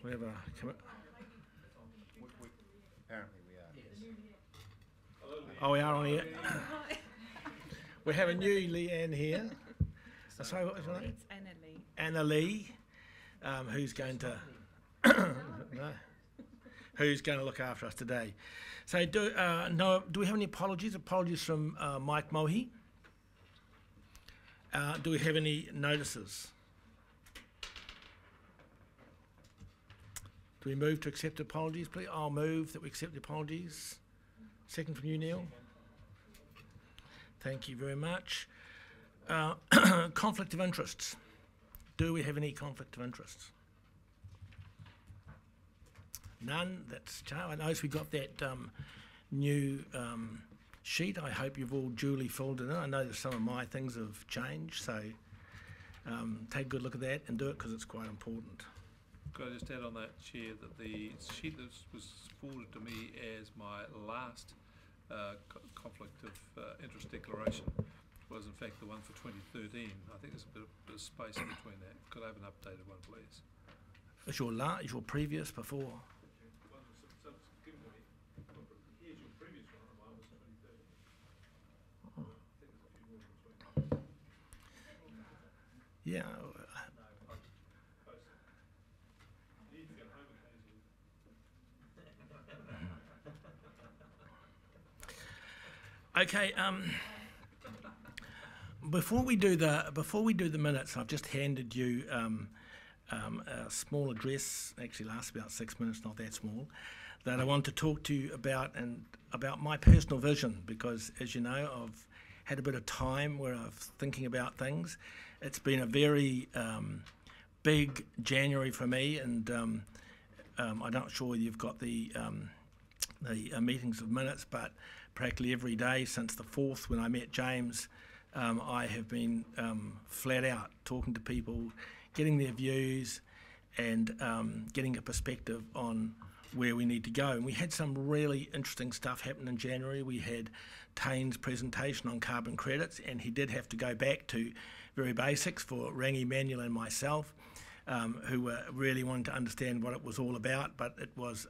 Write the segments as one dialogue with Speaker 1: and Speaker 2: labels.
Speaker 1: Whatever.
Speaker 2: Apparently we are.
Speaker 1: Oh, we are on here. We have a new Leanne here. So what was your name?
Speaker 3: It's Anna Lee.
Speaker 1: Anna Lee, who's going to no, who's going to look after us today. So do we have any apologies? Apologies from Mike Mohi. Do we have any notices? Do we move to accept apologies, please? I'll move that we accept the apologies. Second from you, Neil. Thank you very much. Conflict of interests. Do we have any conflict of interests? None. That's I noticed we got that new sheet. I hope you've all duly filled it in. I know that some of my things have changed, so take a good look at that and do it because it's quite important.
Speaker 4: Could I just add on that, Chair, that the sheet that was forwarded to me as my last conflict of interest declaration was in fact the one for 2013. I think there's a bit of space in between that. Could I have an updated one, please?
Speaker 1: Is your previous before? Yeah. Okay. Before we do the minutes, I've just handed you a small address. Actually, lasts about 6 minutes, not that small. That I want to talk to you about and about my personal vision, because as you know, I've had a bit of time where I'm thinking about things. It's been a very big January for me, and I'm not sure whether you've got the meetings of minutes, but practically every day since the 4th when I met James, I have been flat out talking to people, getting their views and getting a perspective on where we need to go. And we had some really interesting stuff happen in January. We had Tane's presentation on carbon credits, and he did have to go back to very basics for Rangi, Manuel and myself, who were really wanting to understand what it was all about. But it was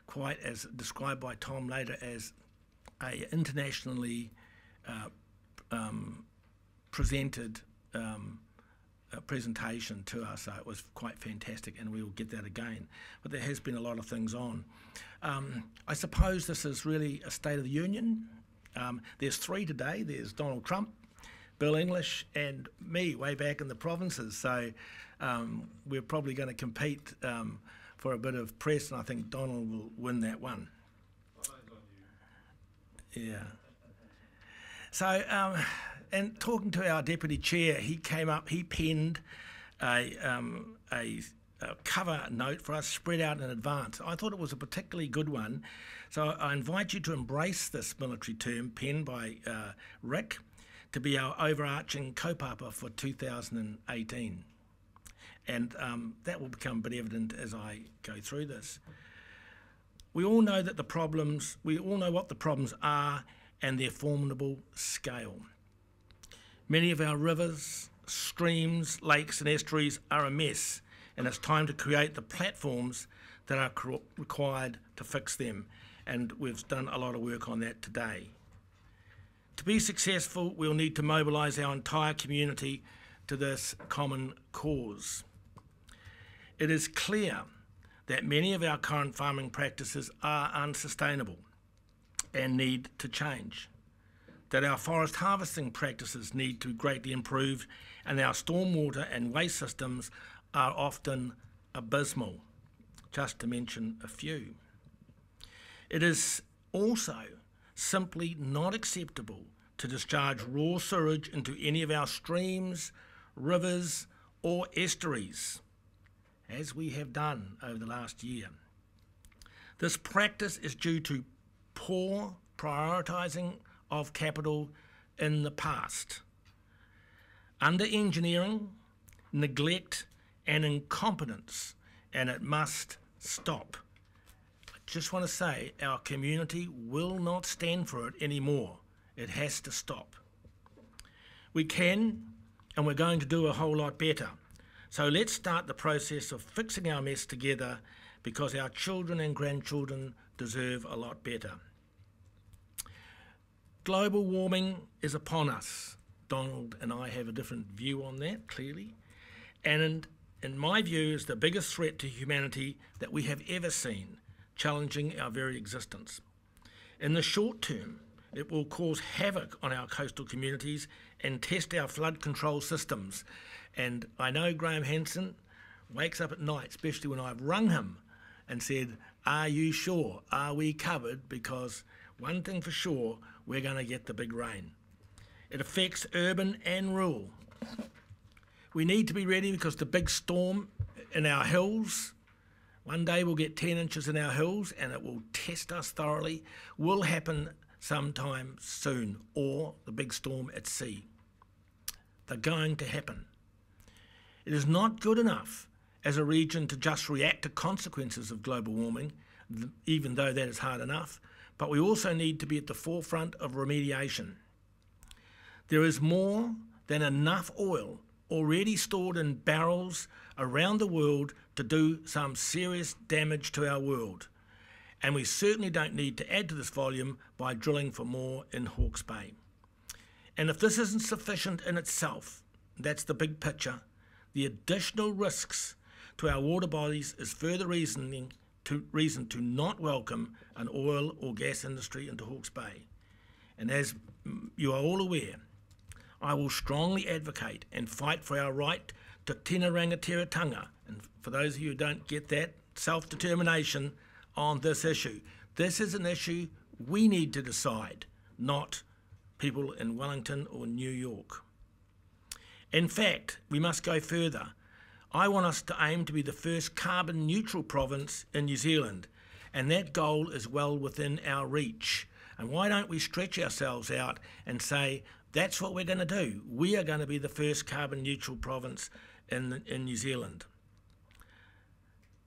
Speaker 1: quite as described by Tom later as a internationally presented presentation to us, so it was quite fantastic, and we will get that again. But there has been a lot of things on. I suppose this is really a State of the Union. There's 3 today. There's Donald Trump, Bill English, and me way back in the provinces. So we're probably going to compete for a bit of press, and I think Donald will win that one. Yeah. So, and talking to our deputy chair, he came up, he penned a cover note for us spread out in advance. I thought it was a particularly good one. So I invite you to embrace this military term penned by Rick to be our overarching kaupapa for 2018. And that will become a bit evident as I go through this. We all know that we all know what the problems are and their formidable scale. Many of our rivers, streams, lakes and estuaries are a mess, and it's time to create the platforms that are required to fix them, and we've done a lot of work on that today. To be successful, we'll need to mobilise our entire community to this common cause. It is clear that many of our current farming practices are unsustainable and need to change, that our forest harvesting practices need to be greatly improved, and our stormwater and waste systems are often abysmal, just to mention a few. It is also simply not acceptable to discharge raw sewage into any of our streams, rivers or estuaries, as we have done over the last year. This practice is due to poor prioritising of capital in the past, under-engineering, neglect and incompetence, and it must stop. I just want to say our community will not stand for it anymore. It has to stop. We can, and we're going to do a whole lot better. So let's start the process of fixing our mess together, because our children and grandchildren deserve a lot better. Global warming is upon us. Donald and I have a different view on that, clearly. And in my view, is the biggest threat to humanity that we have ever seen, challenging our very existence. In the short term, it will cause havoc on our coastal communities and test our flood control systems. And I know Graham Hansen wakes up at night, especially when I've rung him and said, "Are you sure? Are we covered?" Because one thing for sure, we're going to get the big rain. It affects urban and rural. We need to be ready because the big storm in our hills, one day we'll get 10 inches in our hills and it will test us thoroughly, will happen sometime soon, or the big storm at sea. They're going to happen. It is not good enough as a region to just react to consequences of global warming, even though that is hard enough, but we also need to be at the forefront of remediation. There is more than enough oil already stored in barrels around the world to do some serious damage to our world. And we certainly don't need to add to this volume by drilling for more in Hawke's Bay. And if this isn't sufficient in itself, that's the big picture, the additional risks to our water bodies is further reason to not welcome an oil or gas industry into Hawke's Bay. And as you are all aware, I will strongly advocate and fight for our right to tēnā rangatiratanga. And for those of you who don't get that, self-determination on this issue. This is an issue we need to decide, not people in Wellington or New York. In fact, we must go further. I want us to aim to be the first carbon neutral province in New Zealand, and that goal is well within our reach. And why don't we stretch ourselves out and say, that's what we're going to do. We are going to be the first carbon neutral province in New Zealand.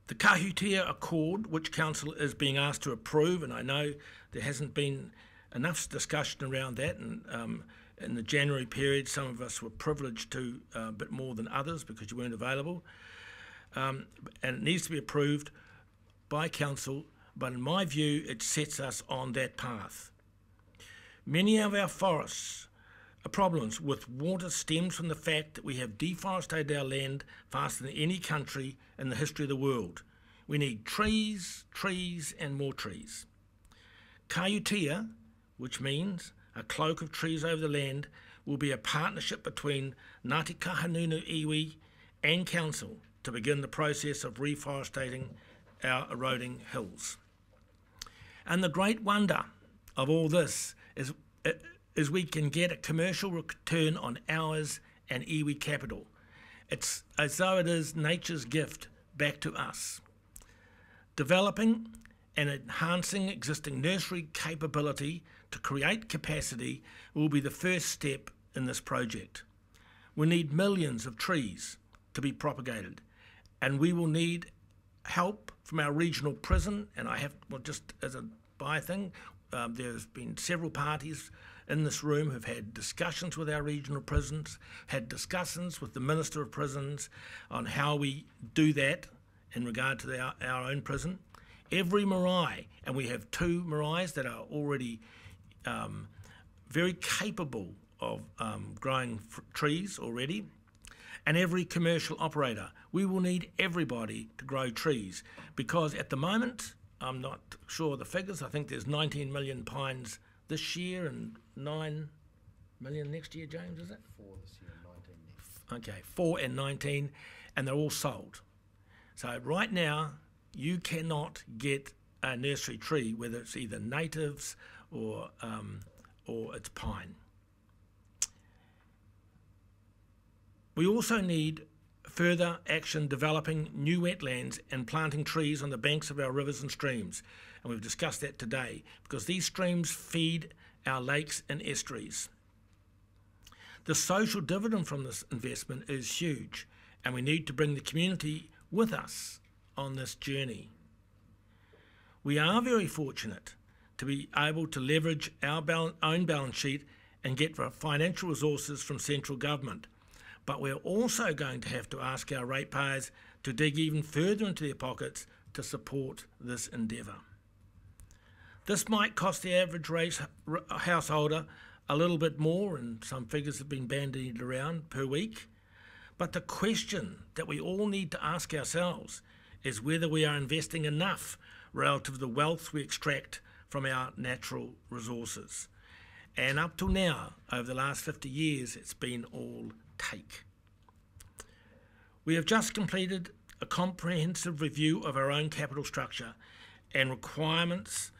Speaker 1: The Kahutia Accord, which Council is being asked to approve, and I know there hasn't been enough discussion around that, and in the January period some of us were privileged to a bit more than others because you weren't available, and it needs to be approved by Council, but in my view it sets us on that path. Many of our forests problems with water stems from the fact that we have deforested our land faster than any country in the history of the world. We need trees, trees and more trees. Kaiutia, which means a cloak of trees over the land, will be a partnership between Ngāti Kahungunu iwi and Council to begin the process of reforesting our eroding hills. And the great wonder of all this is we can get a commercial return on ours and iwi capital. It's as though it is nature's gift back to us. Developing and enhancing existing nursery capability to create capacity will be the first step in this project. We need millions of trees to be propagated, and we will need help from our regional prison. And I have, well, just as a by thing, there's been several parties in this room who've had discussions with our regional prisons, had discussions with the Minister of Prisons on how we do that in regard to our own prison. Every marae, and we have 2 maraes that are already very capable of growing trees already, and every commercial operator. We will need everybody to grow trees, because at the moment, I'm not sure of the figures, I think there's 19 million pines this year and 9 million next year, James, is it?
Speaker 2: 4 this year and 19 next.
Speaker 1: Okay, 4 and 19, and they're all sold. So right now, you cannot get a nursery tree, whether it's either natives or it's pine. We also need further action developing new wetlands and planting trees on the banks of our rivers and streams. And we've discussed that today, because these streams feed our lakes and estuaries. The social dividend from this investment is huge, and we need to bring the community with us on this journey. We are very fortunate to be able to leverage our own balance sheet and get financial resources from central government. but we're also going to have to ask our ratepayers to dig even further into their pockets to support this endeavour. This might cost the average householder a little bit more, and some figures have been bandied around, per week, but the question that we all need to ask ourselves is whether we are investing enough relative to the wealth we extract from our natural resources. And up till now, over the last 50 years, it's been all take. We have just completed a comprehensive review of our own capital structure and requirements,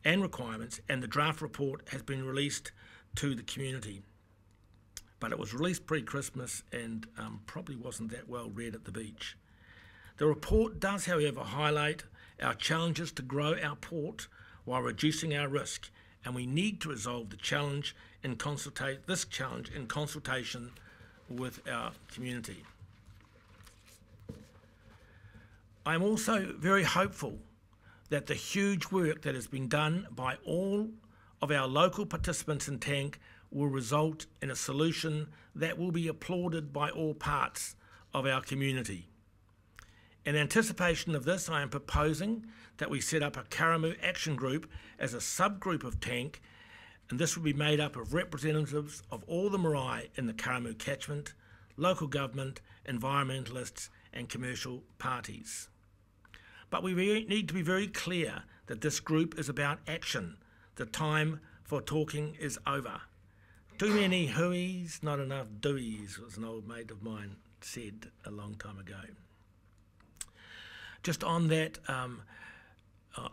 Speaker 1: and the draft report has been released to the community. But it was released pre-Christmas and probably wasn't that well read at the beach. The report does, however, highlight our challenges to grow our port while reducing our risk, and we need to resolve this challenge in consultation with our community. I'm also very hopeful that the huge work that has been done by all of our local participants in TANK will result in a solution that will be applauded by all parts of our community. In anticipation of this, I am proposing that we set up a Karamu Action Group as a subgroup of TANK, and this will be made up of representatives of all the marae in the Karamu catchment, local government, environmentalists and commercial parties. But we need to be very clear that this group is about action. The time for talking is over. Too many hooies, not enough doies, was an old mate of mine said a long time ago. Just on that,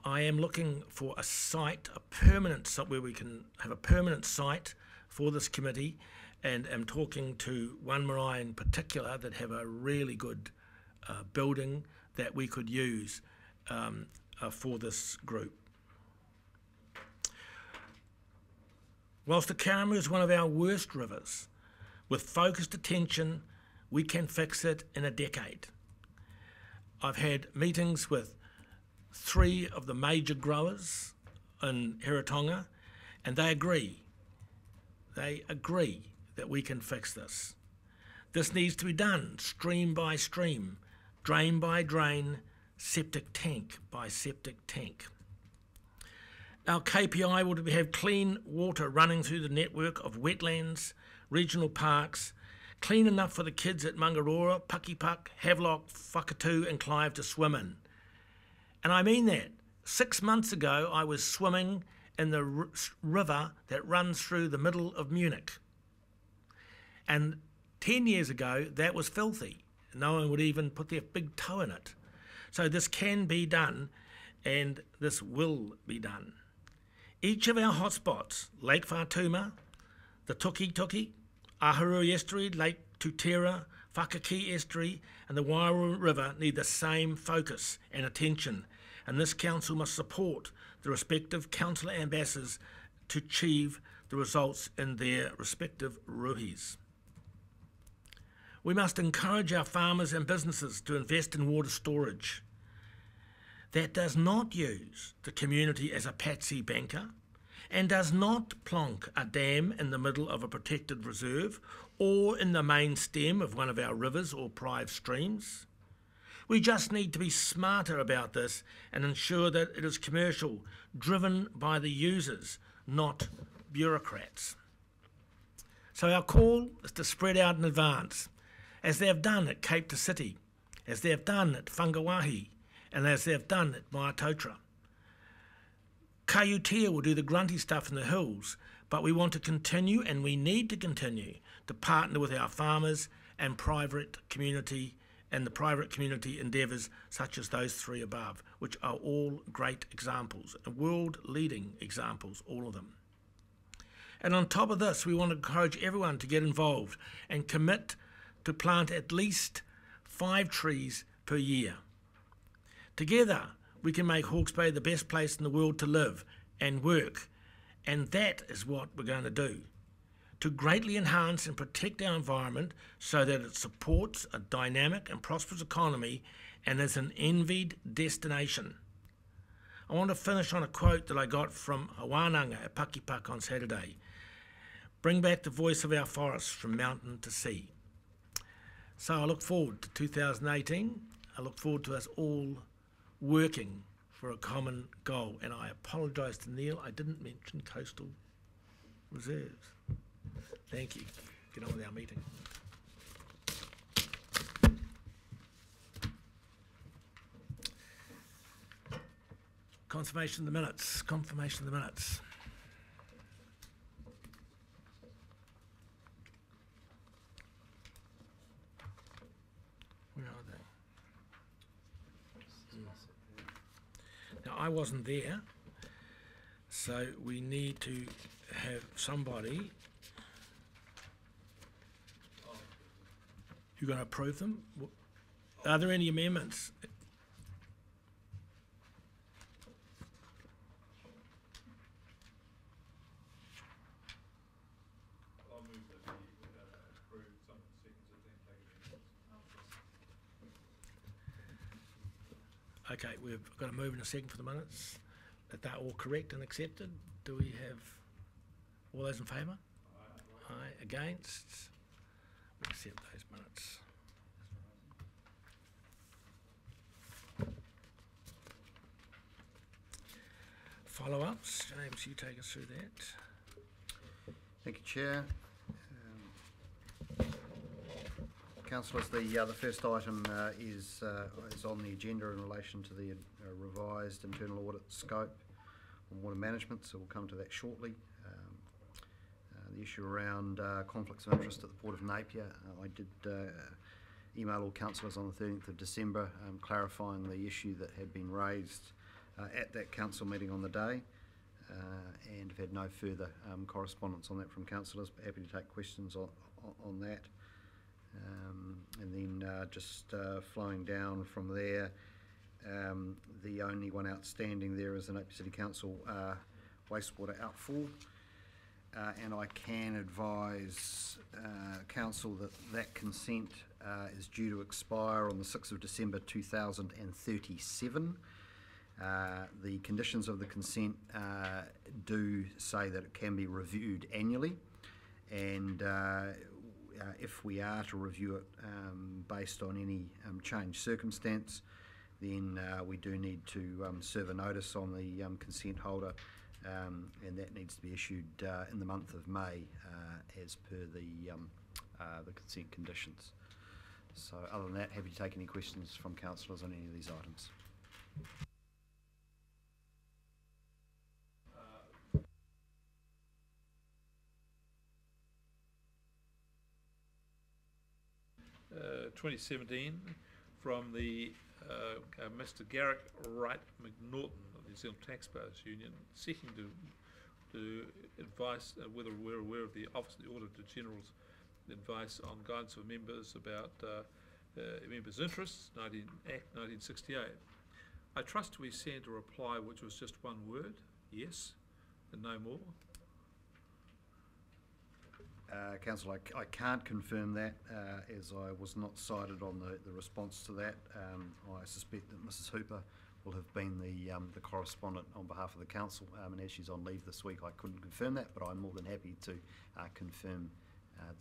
Speaker 1: I am looking for a site, a permanent site where we can have a permanent site for this committee, and am talking to one marae in particular that have a really good building that we could use for this group. Whilst the Karamu is one of our worst rivers, with focused attention, we can fix it in a decade. I've had meetings with 3 of the major growers in Heratonga, and they agree. They agree that we can fix this. This needs to be done stream by stream, drain by drain, septic tank by septic tank. Our KPI will be have clean water running through the network of wetlands, regional parks, clean enough for the kids at Mangaroa, Pakipak, Havelock, Whakatū and Clive to swim in. And I mean that. 6 months ago I was swimming in the river that runs through the middle of Munich. And 10 years ago that was filthy. No one would even put their big toe in it. So this can be done, and this will be done. Each of our hotspots, Lake Whātuma, the Tuki, Ahurui Estuary, Lake Tutera, Whakaki Estuary and the Wairua River need the same focus and attention, and this council must support the respective councillor ambassadors to achieve the results in their respective ruhis. We must encourage our farmers and businesses to invest in water storage. That does not use the community as a patsy banker and does not plonk a dam in the middle of a protected reserve or in the main stem of one of our rivers or private streams. We just need to be smarter about this and ensure that it is commercial, driven by the users, not bureaucrats. So our call is to spread out in advance, as they have done at Cape to City, as they have done at Whangawahi, and as they've done at Maitotra. Kaiutia will do the grunty stuff in the hills, but we want to continue, and we need to continue, to partner with our farmers and private community and the private community endeavours such as those 3 above, which are all great examples, world-leading examples, all of them. And on top of this, we want to encourage everyone to get involved and commit to plant at least 5 trees per year. Together, we can make Hawke's Bay the best place in the world to live and work, and that is what we're going to do, to greatly enhance and protect our environment so that it supports a dynamic and prosperous economy and is an envied destination. I want to finish on a quote that I got from Hawananga at Pakipak on Saturday. Bring back the voice of our forests from mountain to sea. So I look forward to 2018. I look forward to us all working for a common goal. And I apologise to Neil, I didn't mention coastal reserves. Thank you. Get on with our meeting. Confirmation of the minutes. Confirmation of the minutes. Where are they? Now, I wasn't there, so we need to have somebody. You're going to approve them? Are there any amendments? Okay, we've got a move in a second for the minutes. That they're all correct and accepted. Do we have all those in favour? Aye. Against? We accept those minutes. Follow-ups. James, you take us through that.
Speaker 2: Thank you, Chair. Councillors, the first item is on the agenda in relation to the revised internal audit scope on water management, so we'll come to that shortly. The issue around conflicts of interest at the Port of Napier, I did email all councillors on the 13th of December clarifying the issue that had been raised at that council meeting on the day, and have had no further correspondence on that from councillors, but happy to take questions on that. And then just flowing down from there, the only one outstanding there is the Napier City Council wastewater outfall, and I can advise Council that that consent is due to expire on the 6th of December 2037. The conditions of the consent do say that it can be reviewed annually, and if we are to review it based on any changed circumstance, then we do need to serve a notice on the consent holder, and that needs to be issued in the month of May as per the consent conditions. So other than that, happy to take any questions from councillors on any of these items.
Speaker 4: Uh, 2017 from the Mr. Garrick Wright McNaughton of the New Zealand Taxpayers Union, seeking to advise whether we're aware of the Office of the Auditor General's advice on guidance of members about members' interests, Act 1968. I trust we sent a reply which was just one word, yes, and no more.
Speaker 2: Council, I can't confirm that as I was not cited on the response to that. I suspect that Mrs. Hooper will have been the correspondent on behalf of the council, and as she's on leave this week I couldn't confirm that, but I'm more than happy to confirm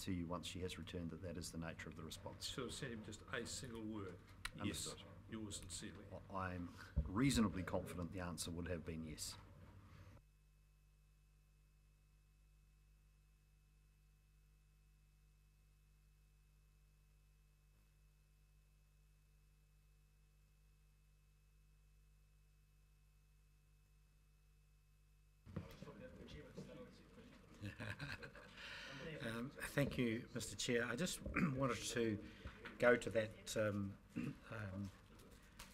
Speaker 2: to you once she has returned that is the nature of the response.
Speaker 4: So send him just a single word, yes, yours sincerely.
Speaker 2: I'm reasonably confident the answer would have been yes.
Speaker 3: Thank you, Mr. Chair. I just wanted to go to that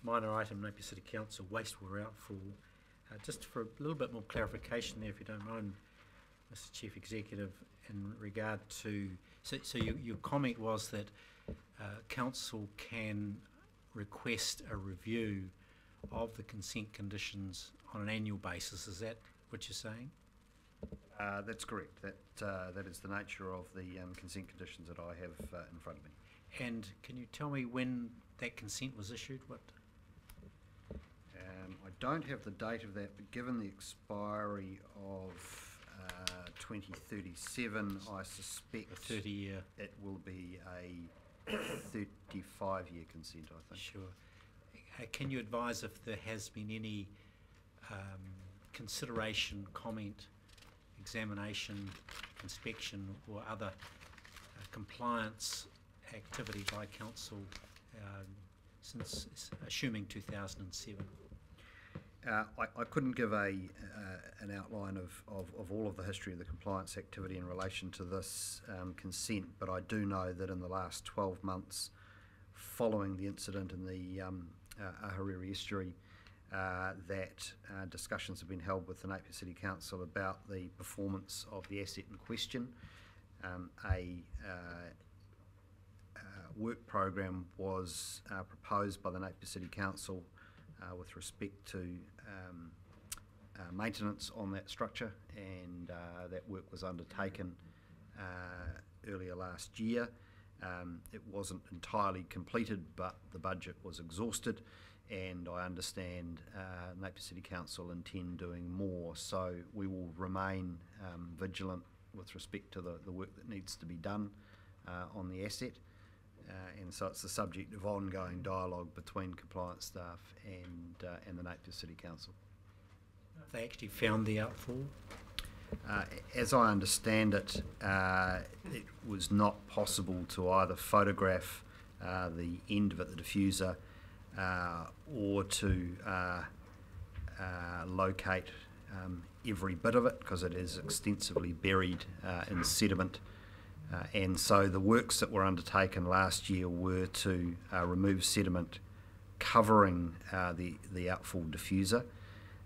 Speaker 3: minor item, Napier City Council wastewater outfall, just for a little bit more clarification there, if you don't mind, Mr. Chief Executive, in regard to, so your comment was that Council can request a review of the consent conditions on an annual basis. Is that what you're saying?
Speaker 2: That's correct. That is the nature of the consent conditions that I have in front of me.
Speaker 3: And can you tell me when that consent was issued? What?
Speaker 2: I don't have the date of that, but given the expiry of 2037, I suspect
Speaker 3: 30-year.
Speaker 2: it will be a 35-year consent, I think.
Speaker 3: Sure. Can you advise if there has been any consideration, comment, examination, inspection or other compliance activity by council since, assuming 2007?
Speaker 2: I couldn't give an outline of all of the history of the compliance activity in relation to this consent, but I do know that in the last 12 months following the incident in the Ahuriri estuary, that discussions have been held with the Napier City Council about the performance of the asset in question. A work program was proposed by the Napier City Council with respect to maintenance on that structure, and that work was undertaken earlier last year. It wasn't entirely completed, but the budget was exhausted, and I understand Napier City Council intend doing more, so we will remain vigilant with respect to the work that needs to be done on the asset. And so it's the subject of ongoing dialogue between compliance staff and the Napier City Council.
Speaker 3: Have they actually found the outfall?
Speaker 2: As I understand it, it was not possible to either photograph the end of it, the diffuser, or to locate every bit of it, because it is extensively buried in sediment. And so the works that were undertaken last year were to remove sediment covering the outfall diffuser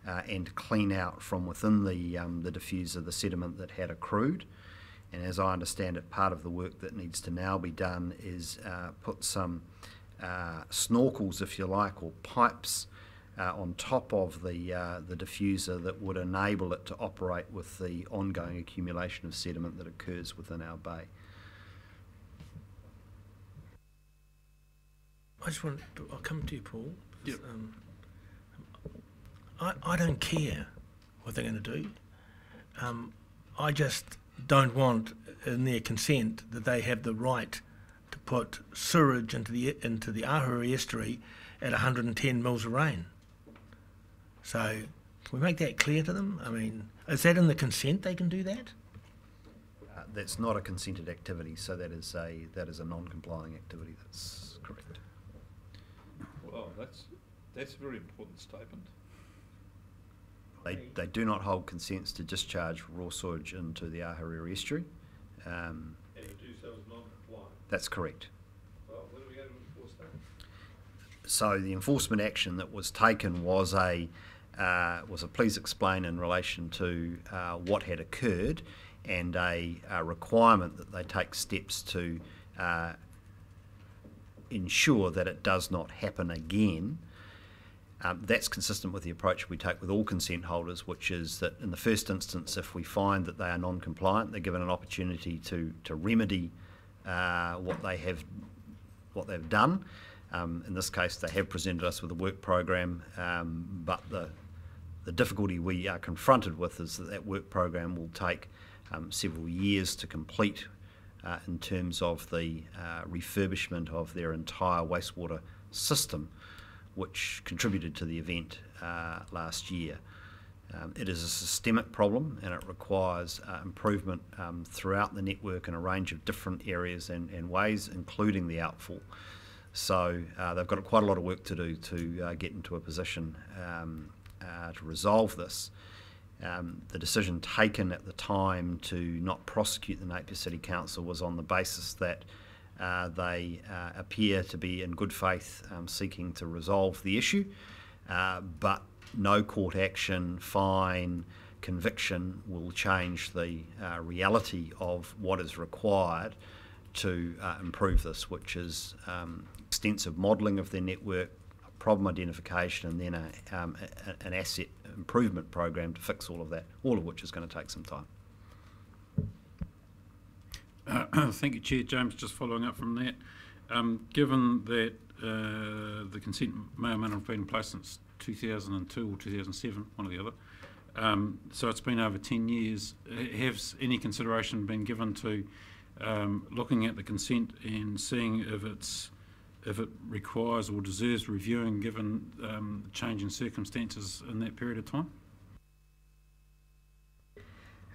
Speaker 2: and clean out from within the diffuser the sediment that had accrued. And as I understand it, part of the work that needs to now be done is put some snorkels, if you like, or pipes on top of the diffuser that would enable it to operate with the ongoing accumulation of sediment that occurs within our bay.
Speaker 1: I'll come to you, Paul.
Speaker 4: Yep.
Speaker 1: I don't care what they're going to do. I just don't want in their consent that they have the right to put sewage into the Ahuriri estuary at 110 mils of rain. So can we make that clear to them? I mean, is that in the consent they can do that?
Speaker 2: That's not a consented activity, so that is a non-complying activity. That's correct.
Speaker 4: Well, that's a very important statement.
Speaker 2: They do not hold consents to discharge raw sewage into the Ahuriri estuary.
Speaker 4: And to do so is non-compliant.
Speaker 2: That's correct.
Speaker 4: Well, when are we going to enforce that?
Speaker 2: So the enforcement action that was taken was a please explain in relation to what had occurred, and a requirement that they take steps to ensure that it does not happen again. That's consistent with the approach we take with all consent holders, which is that in the first instance, if we find that they are non-compliant, they're given an opportunity to remedy what they've done. In this case, they have presented us with a work program, but the difficulty we are confronted with is that work program will take several years to complete in terms of the refurbishment of their entire wastewater system, which contributed to the event last year. It is a systemic problem, and it requires improvement throughout the network in a range of different areas and ways, including the outfall. So they've got quite a lot of work to do to get into a position to resolve this. The decision taken at the time to not prosecute the Napier City Council was on the basis that they appear to be in good faith seeking to resolve the issue, but no court action, fine, conviction will change the reality of what is required to improve this, which is extensive modelling of their network, problem identification, and then an asset improvement program to fix all of that, all of which is going to take some time.
Speaker 5: Thank you, Chair. James, just following up from that. Given that the consent may or may not have been in place since 2002 or 2007, one or the other, so it's been over 10 years, has any consideration been given to looking at the consent and seeing if it requires or deserves reviewing given change in circumstances in that period of time?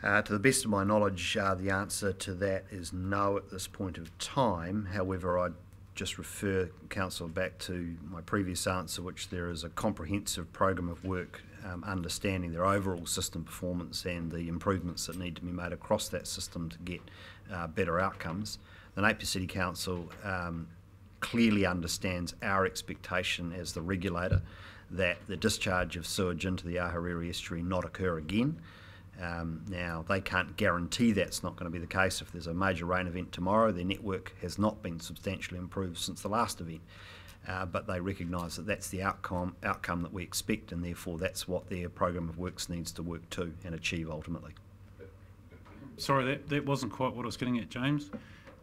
Speaker 2: To the best of my knowledge, the answer to that is no at this point of time. However, I'd just refer Council back to my previous answer, which there is a comprehensive program of work understanding their overall system performance and the improvements that need to be made across that system to get better outcomes. The Napier City Council clearly understands our expectation as the regulator that the discharge of sewage into the Ahuriri estuary not occur again. Now, they can't guarantee that's not going to be the case. If there's a major rain event tomorrow, their network has not been substantially improved since the last event. But they recognise that that's the outcome that we expect, and therefore that's what their program of works needs to work to and achieve ultimately.
Speaker 5: Sorry, that wasn't quite what I was getting at, James.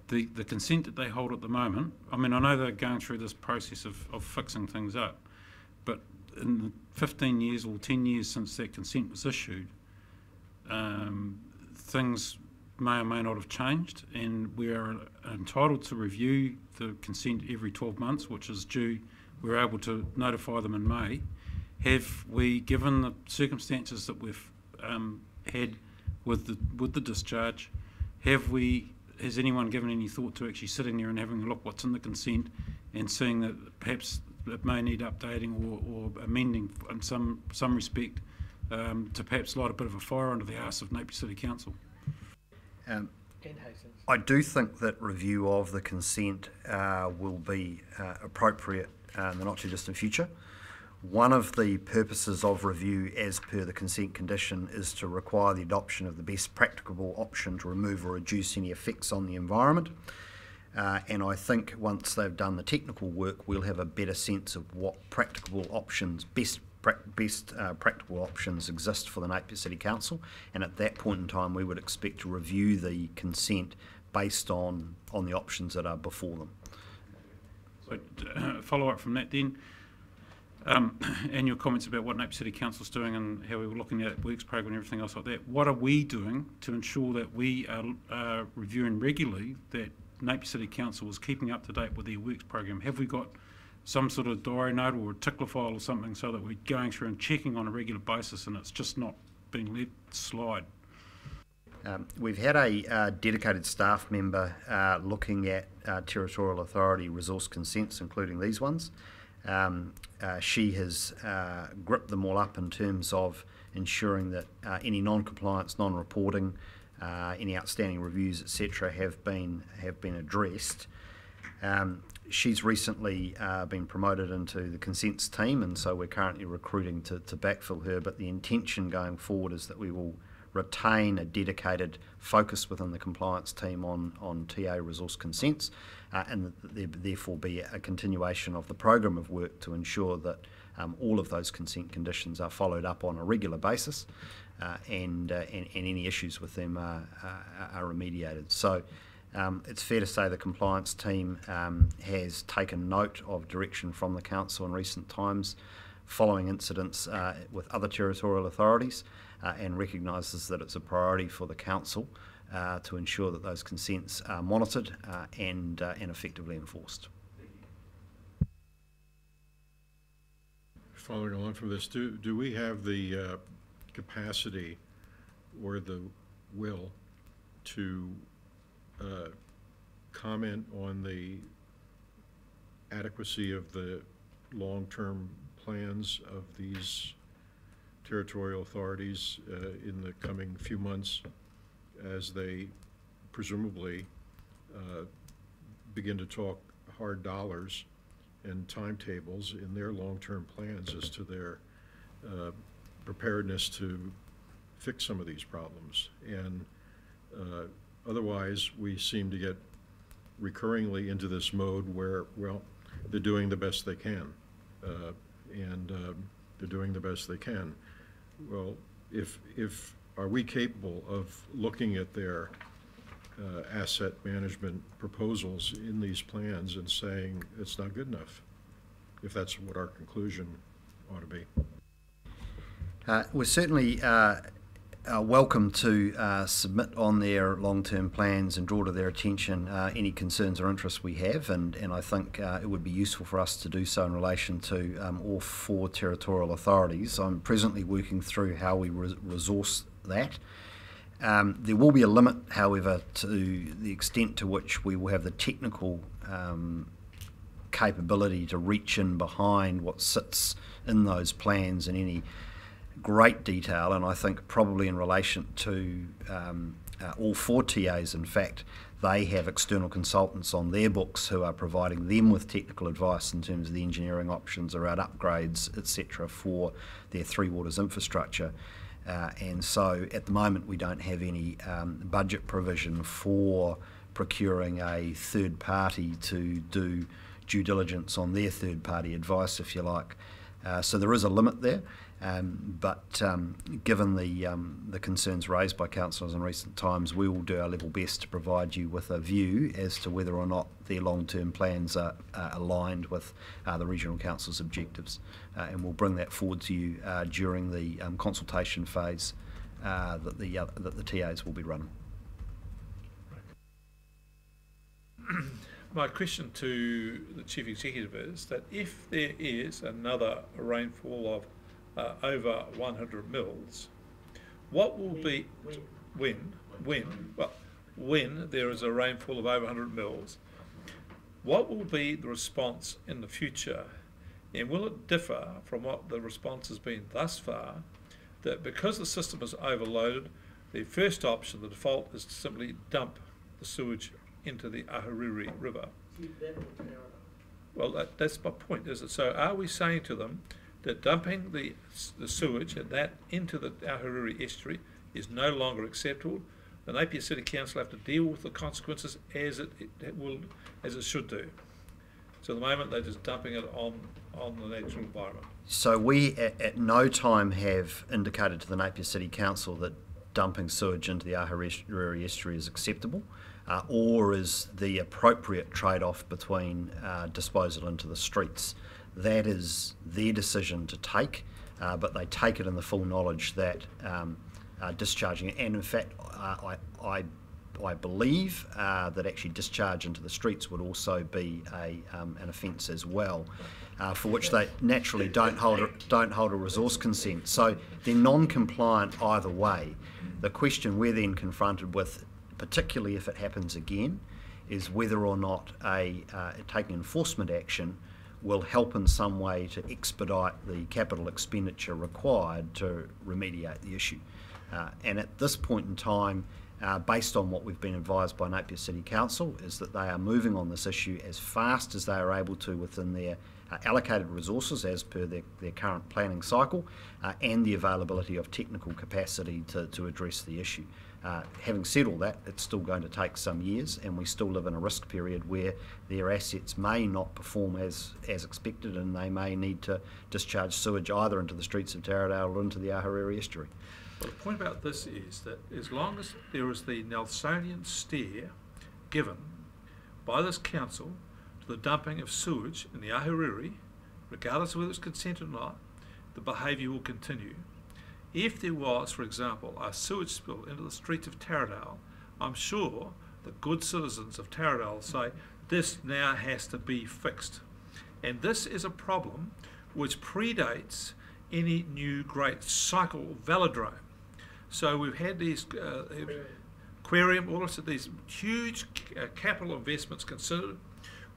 Speaker 5: The consent that they hold at the moment, I mean, I know they're going through this process of fixing things up, but in the 15 years or 10 years since that consent was issued, things may or may not have changed, and we are entitled to review the consent every 12 months, which is due. We're able to notify them in May. Have we, given the circumstances that we've had with the discharge, has anyone given any thought to actually sitting there and having a look what's in the consent and seeing that perhaps it may need updating or amending in some respect, to perhaps light a bit of a fire under the arse of Napier City Council?
Speaker 2: I do think that review of the consent will be appropriate in the not too distant future. One of the purposes of review as per the consent condition is to require the adoption of the best practicable option to remove or reduce any effects on the environment. And I think once they've done the technical work, we'll have a better sense of what practicable options, best practical options exist for the Napier City Council, and at that point in time we would expect to review the consent based on the options that are before them.
Speaker 5: So follow up from that then, and your comments about what Napier City Council's doing and how we were looking at works program and everything else like that, what are we doing to ensure that we are reviewing regularly that Napier City Council is keeping up to date with their works program? Have we got some sort of diary note or a tickler file or something so that we're going through and checking on a regular basis and it's just not being let slide?
Speaker 2: We've had a dedicated staff member looking at Territorial Authority resource consents, including these ones. She has gripped them all up in terms of ensuring that any non-compliance, non-reporting, any outstanding reviews, etc., have been addressed. She's recently been promoted into the consents team, and so we're currently recruiting to backfill her, but the intention going forward is that we will retain a dedicated focus within the compliance team on TA resource consents, and there therefore be a continuation of the program of work to ensure that all of those consent conditions are followed up on a regular basis, and any issues with them are remediated. So it's fair to say the compliance team has taken note of direction from the council in recent times following incidents with other territorial authorities, and recognises that it's a priority for the council to ensure that those consents are monitored and effectively enforced.
Speaker 6: Following along from this, do we have the capacity or the will to comment on the adequacy of the long-term plans of these territorial authorities in the coming few months as they presumably begin to talk hard dollars and timetables in their long-term plans as to their preparedness to fix some of these problems? And otherwise, we seem to get recurringly into this mode where, well, they're doing the best they can, and they're doing the best they can. Well, are we capable of looking at their asset management proposals in these plans and saying it's not good enough, if that's what our conclusion ought to be?
Speaker 2: We're certainly welcome to submit on their long-term plans and draw to their attention any concerns or interests we have, and I think it would be useful for us to do so in relation to all 4 territorial authorities. I'm presently working through how we resource that. There will be a limit, however, to the extent to which we will have the technical capability to reach in behind what sits in those plans in any great detail, and I think probably in relation to all 4 TAs, in fact, they have external consultants on their books who are providing them with technical advice in terms of the engineering options around upgrades, etc., for their Three Waters infrastructure. And so at the moment we don't have any budget provision for procuring a third party to do due diligence on their third party advice, if you like. So there is a limit there. But given the concerns raised by councillors in recent times, we will do our level best to provide you with a view as to whether or not their long-term plans are aligned with the Regional Council's objectives. And we'll bring that forward to you during the consultation phase that the TAs will be running.
Speaker 4: My question to the Chief Executive is that if there is another rainfall of over 100 mils, what will be when there is a rainfall of over 100 mils, what will be the response in the future, and will it differ from what the response has been thus far, that because the system is overloaded, the first option, the default, is to simply dump the sewage into the Ahuriri River? Well, that's my point, is it? So are we saying to them that dumping the sewage and that into the Ahuriri estuary is no longer acceptable? The Napier City Council have to deal with the consequences as it should do. So at the moment they're just dumping it on the natural environment.
Speaker 2: So we at no time have indicated to the Napier City Council that dumping sewage into the Ahuriri estuary is acceptable, or is the appropriate trade-off between disposal into the streets. That is their decision to take, but they take it in the full knowledge that discharging it, and in fact I believe that actually discharge into the streets would also be an offence as well, for which they naturally don't hold a resource consent. So they're non-compliant either way. The question we're then confronted with, particularly if it happens again, is whether or not taking enforcement action will help in some way to expedite the capital expenditure required to remediate the issue. And at this point in time, based on what we've been advised by Napier City Council, is that they are moving on this issue as fast as they are able to within their allocated resources as per their current planning cycle, and the availability of technical capacity to address the issue. Having said all that, it's still going to take some years, and we still live in a risk period where their assets may not perform as expected, and they may need to discharge sewage either into the streets of Taradale or into the Ahuriri estuary.
Speaker 4: Well, the point about this is that as long as there is the Nelsonian stare given by this council to the dumping of sewage in the Ahuriri, regardless of whether it's consented or not, the behaviour will continue. If there was, for example, a sewage spill into the streets of Taradale, I'm sure the good citizens of Taradale say this now has to be fixed. And this is a problem which predates any new great cycle velodrome. So we've had these aquarium, all of these huge capital investments considered,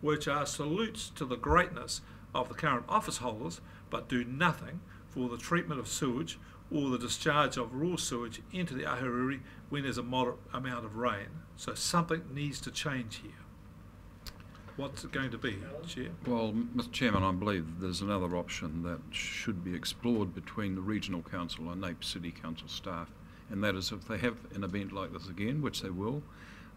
Speaker 4: which are salutes to the greatness of the current office holders, but do nothing for the treatment of sewage or the discharge of raw sewage into the Ahuriri when there's a moderate amount of rain. So something needs to change here. What's it going to be, Chair?
Speaker 7: Well, Mr Chairman, I believe there's another option that should be explored between the Regional Council and Napier City Council staff, and that is if they have an event like this again, which they will,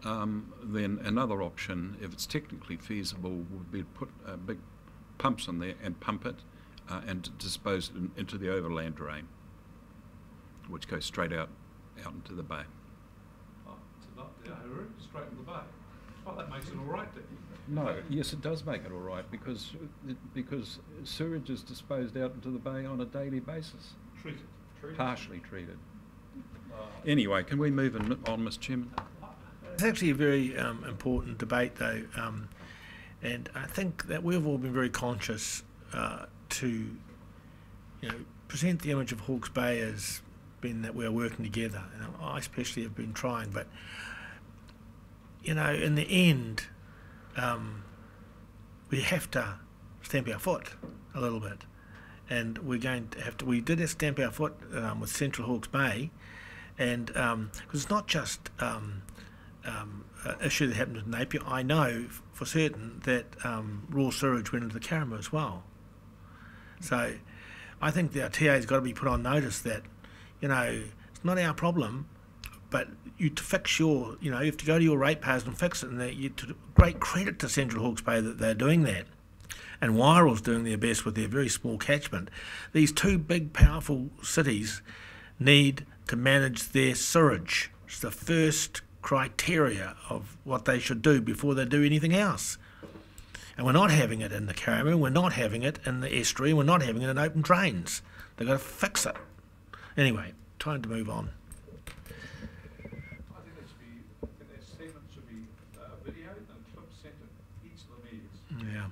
Speaker 7: then another option, if it's technically feasible, would be to put big pumps in there and pump it and dispose it into the overland drain, which goes straight out into the bay.
Speaker 4: Oh, so not the Ahuriri, straight in the bay. Well, that makes it all right then.
Speaker 7: No, yes, it does make it all right because sewage is disposed out into the bay on a daily basis.
Speaker 4: Treated.
Speaker 7: Partially treated. Anyway, can we move on, Mr. Chairman?
Speaker 1: It's actually a very important debate, though, and I think that we've all been very conscious to, present the image of Hawke's Bay as being that we're working together. And I especially have been trying, but in the end, we have to stamp our foot a little bit, and we're going to have to. We did stamp our foot with Central Hawke's Bay, and because it's not just an issue that happened with Napier. I know for certain that raw sewage went into the Karama as well. So I think that our TA's got to be put on notice that, it's not our problem, but you to fix your, you have to go to your ratepayers and fix it, and great credit to Central Hawke's Bay that they're doing that. And Wairau's doing their best with their very small catchment. These two big, powerful cities need to manage their sewage. It's the first criteria of what they should do before they do anything else. And we're not having it in the Karama, we're not having it in the estuary, we're not having it in open drains. They've got to fix it. Anyway, time to move on.
Speaker 4: I think that statement should be videoed and clip sent to each of the meetings.
Speaker 1: Yeah.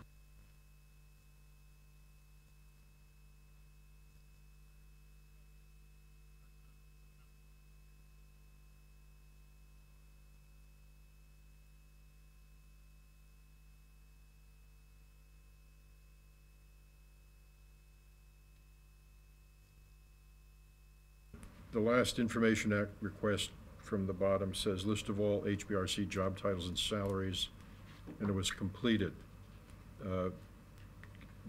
Speaker 6: The last Information Act request from the bottom says list of all HBRC job titles and salaries, and it was completed. Do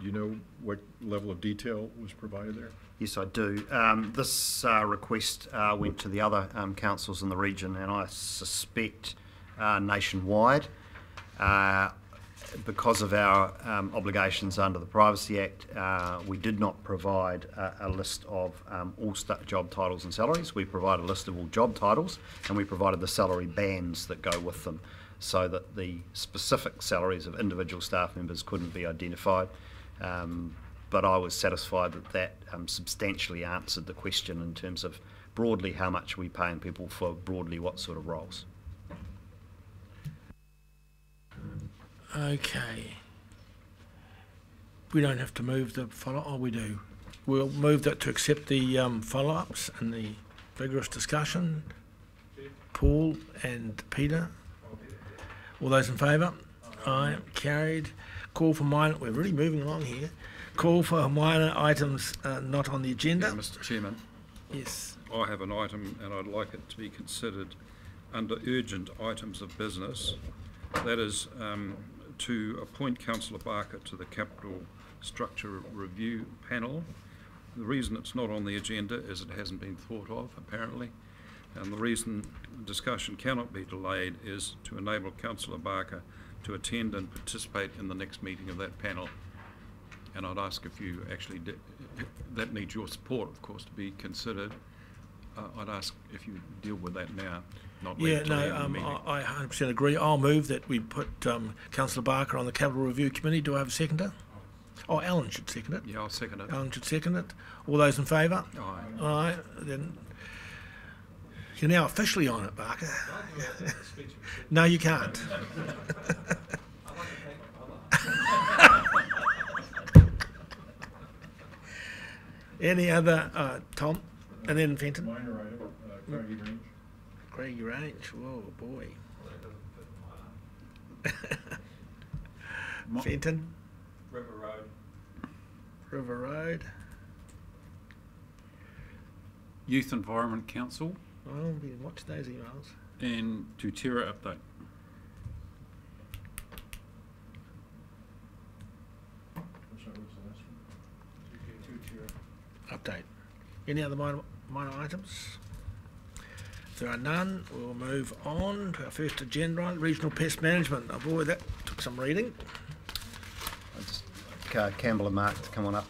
Speaker 6: you know what level of detail was provided there?
Speaker 2: Yes, I do. This request went to the other councils in the region, and I suspect nationwide. Because of our obligations under the Privacy Act, we did not provide a list of all job titles and salaries. We provided a list of all job titles, and we provided the salary bands that go with them, so that the specific salaries of individual staff members couldn't be identified. But I was satisfied that substantially answered the question in terms of broadly how much we paying people for broadly what sort of roles.
Speaker 1: Okay. We don't have to move the follow-up, oh, we do. We'll move that to accept the follow-ups and the vigorous discussion. Paul and Peter. All those in favour? Aye. Carried. Call for minor, we're really moving along here. Call for minor items not on the agenda.
Speaker 7: Yeah, Mr. Chairman.
Speaker 1: Yes.
Speaker 7: I have an item and I'd like it to be considered under urgent items of business. That is to appoint Councillor Barker to the Capital Structure Review Panel. The reason it's not on the agenda is it hasn't been thought of, apparently. And the reason discussion cannot be delayed is to enable Councillor Barker to attend and participate in the next meeting of that panel. And I'd ask if you actually did, that needs your support, of course, to be considered. I'd ask if you deal with that now, not wait till the end of the meeting.
Speaker 1: I 100% agree. I'll move that we put Councillor Barker on the Capital Review Committee. Do I have a seconder? Oh, Alan should second it.
Speaker 7: Yeah, I'll second it.
Speaker 1: Alan should second it. All those in favour?
Speaker 7: Aye.
Speaker 1: Aye. Then you're now officially on it, Barker. No, you can't. Any other, Tom? And then Fenton?
Speaker 6: Minor item, Craigie Range.
Speaker 1: Craigie Range, whoa, boy. Fenton?
Speaker 4: River Road.
Speaker 1: River Road.
Speaker 5: Youth Environment Council
Speaker 1: Well, we can watch those emails.
Speaker 5: and Tutera update.
Speaker 6: I'm sorry, what's the last one?
Speaker 1: Update. Any other minor items? If there are none, we'll move on to our first agenda item, regional pest management. Oh boy, that took some reading.
Speaker 2: I'll just Campbell and Mark to come on up,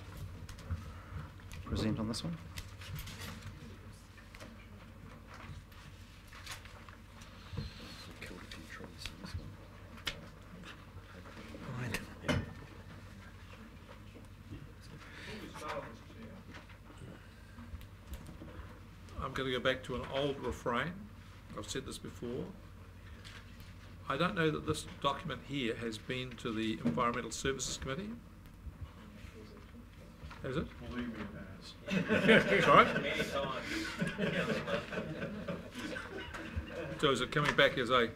Speaker 2: present on this one. Killed a few trees in this one.
Speaker 1: Right.
Speaker 4: going to go back to an old refrain. I've said this before. I don't know that this document here has been to the Environmental Services Committee. Has it?
Speaker 6: Believe me, it has.
Speaker 4: Sorry? So is it coming back as a...
Speaker 8: Is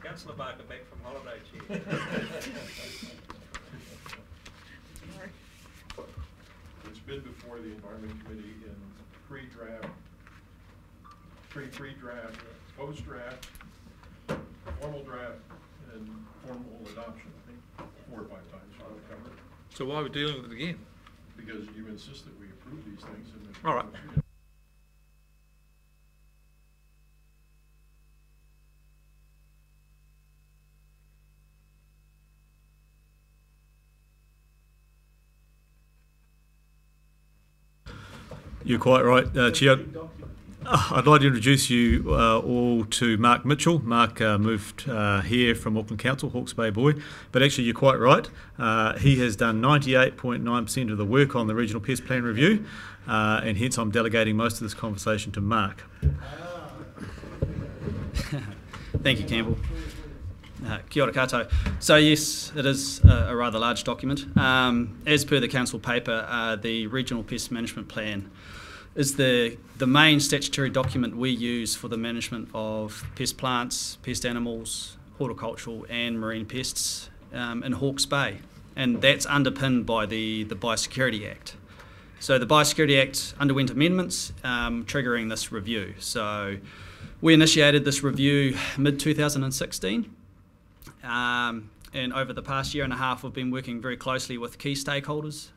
Speaker 8: Councillor Barker back from holiday, Chair?
Speaker 6: It's been before the Environment Committee in pre-draft, pre-draft, post-draft, formal draft, and formal adoption, I think 4 or 5 times you want to cover it.
Speaker 4: So why are we dealing with it again?
Speaker 6: Because you insist that we approve these things. And
Speaker 4: All right.
Speaker 9: You're quite right, Chair. I'd like to introduce you all to Mark Mitchell. Mark moved here from Auckland Council, Hawke's Bay boy, but actually you're quite right. He has done 98.9% of the work on the Regional Pest Plan Review, and hence I'm delegating most of this conversation to Mark.
Speaker 10: Thank you, Campbell. Kia ora koutou. So yes, it is a rather large document. As per the council paper, the Regional Pest Management Plan is the main statutory document we use for the management of pest plants, pest animals, horticultural and marine pests in Hawke's Bay. And that's underpinned by the Biosecurity Act. So the Biosecurity Act underwent amendments triggering this review. So we initiated this review mid-2016. And over the past year and a half, we've been working very closely with key stakeholders,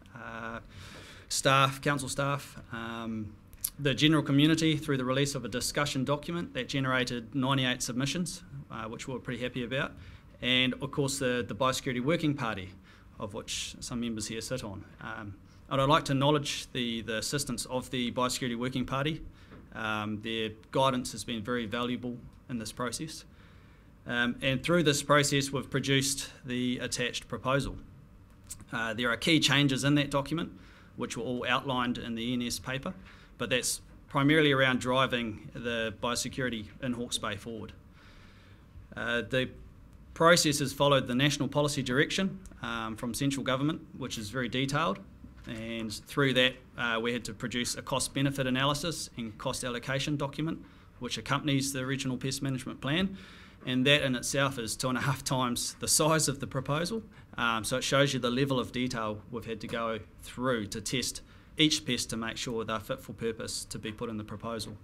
Speaker 10: staff, council staff, the general community through the release of a discussion document that generated 98 submissions, which we're pretty happy about, and of course the Biosecurity Working Party, of which some members here sit on. And I'd like to acknowledge the assistance of the Biosecurity Working Party. Their guidance has been very valuable in this process. And through this process, we've produced the attached proposal. There are key changes in that document, which were all outlined in the ENS paper, but that's primarily around driving the biosecurity in Hawke's Bay forward. The process has followed the national policy direction from central government, which is very detailed, and through that we had to produce a cost-benefit analysis and cost allocation document, which accompanies the Regional Pest Management Plan. And that in itself is 2.5 times the size of the proposal. So it shows you the level of detail we've had to go through to test each pest to make sure they're fit for purpose to be put in the proposal.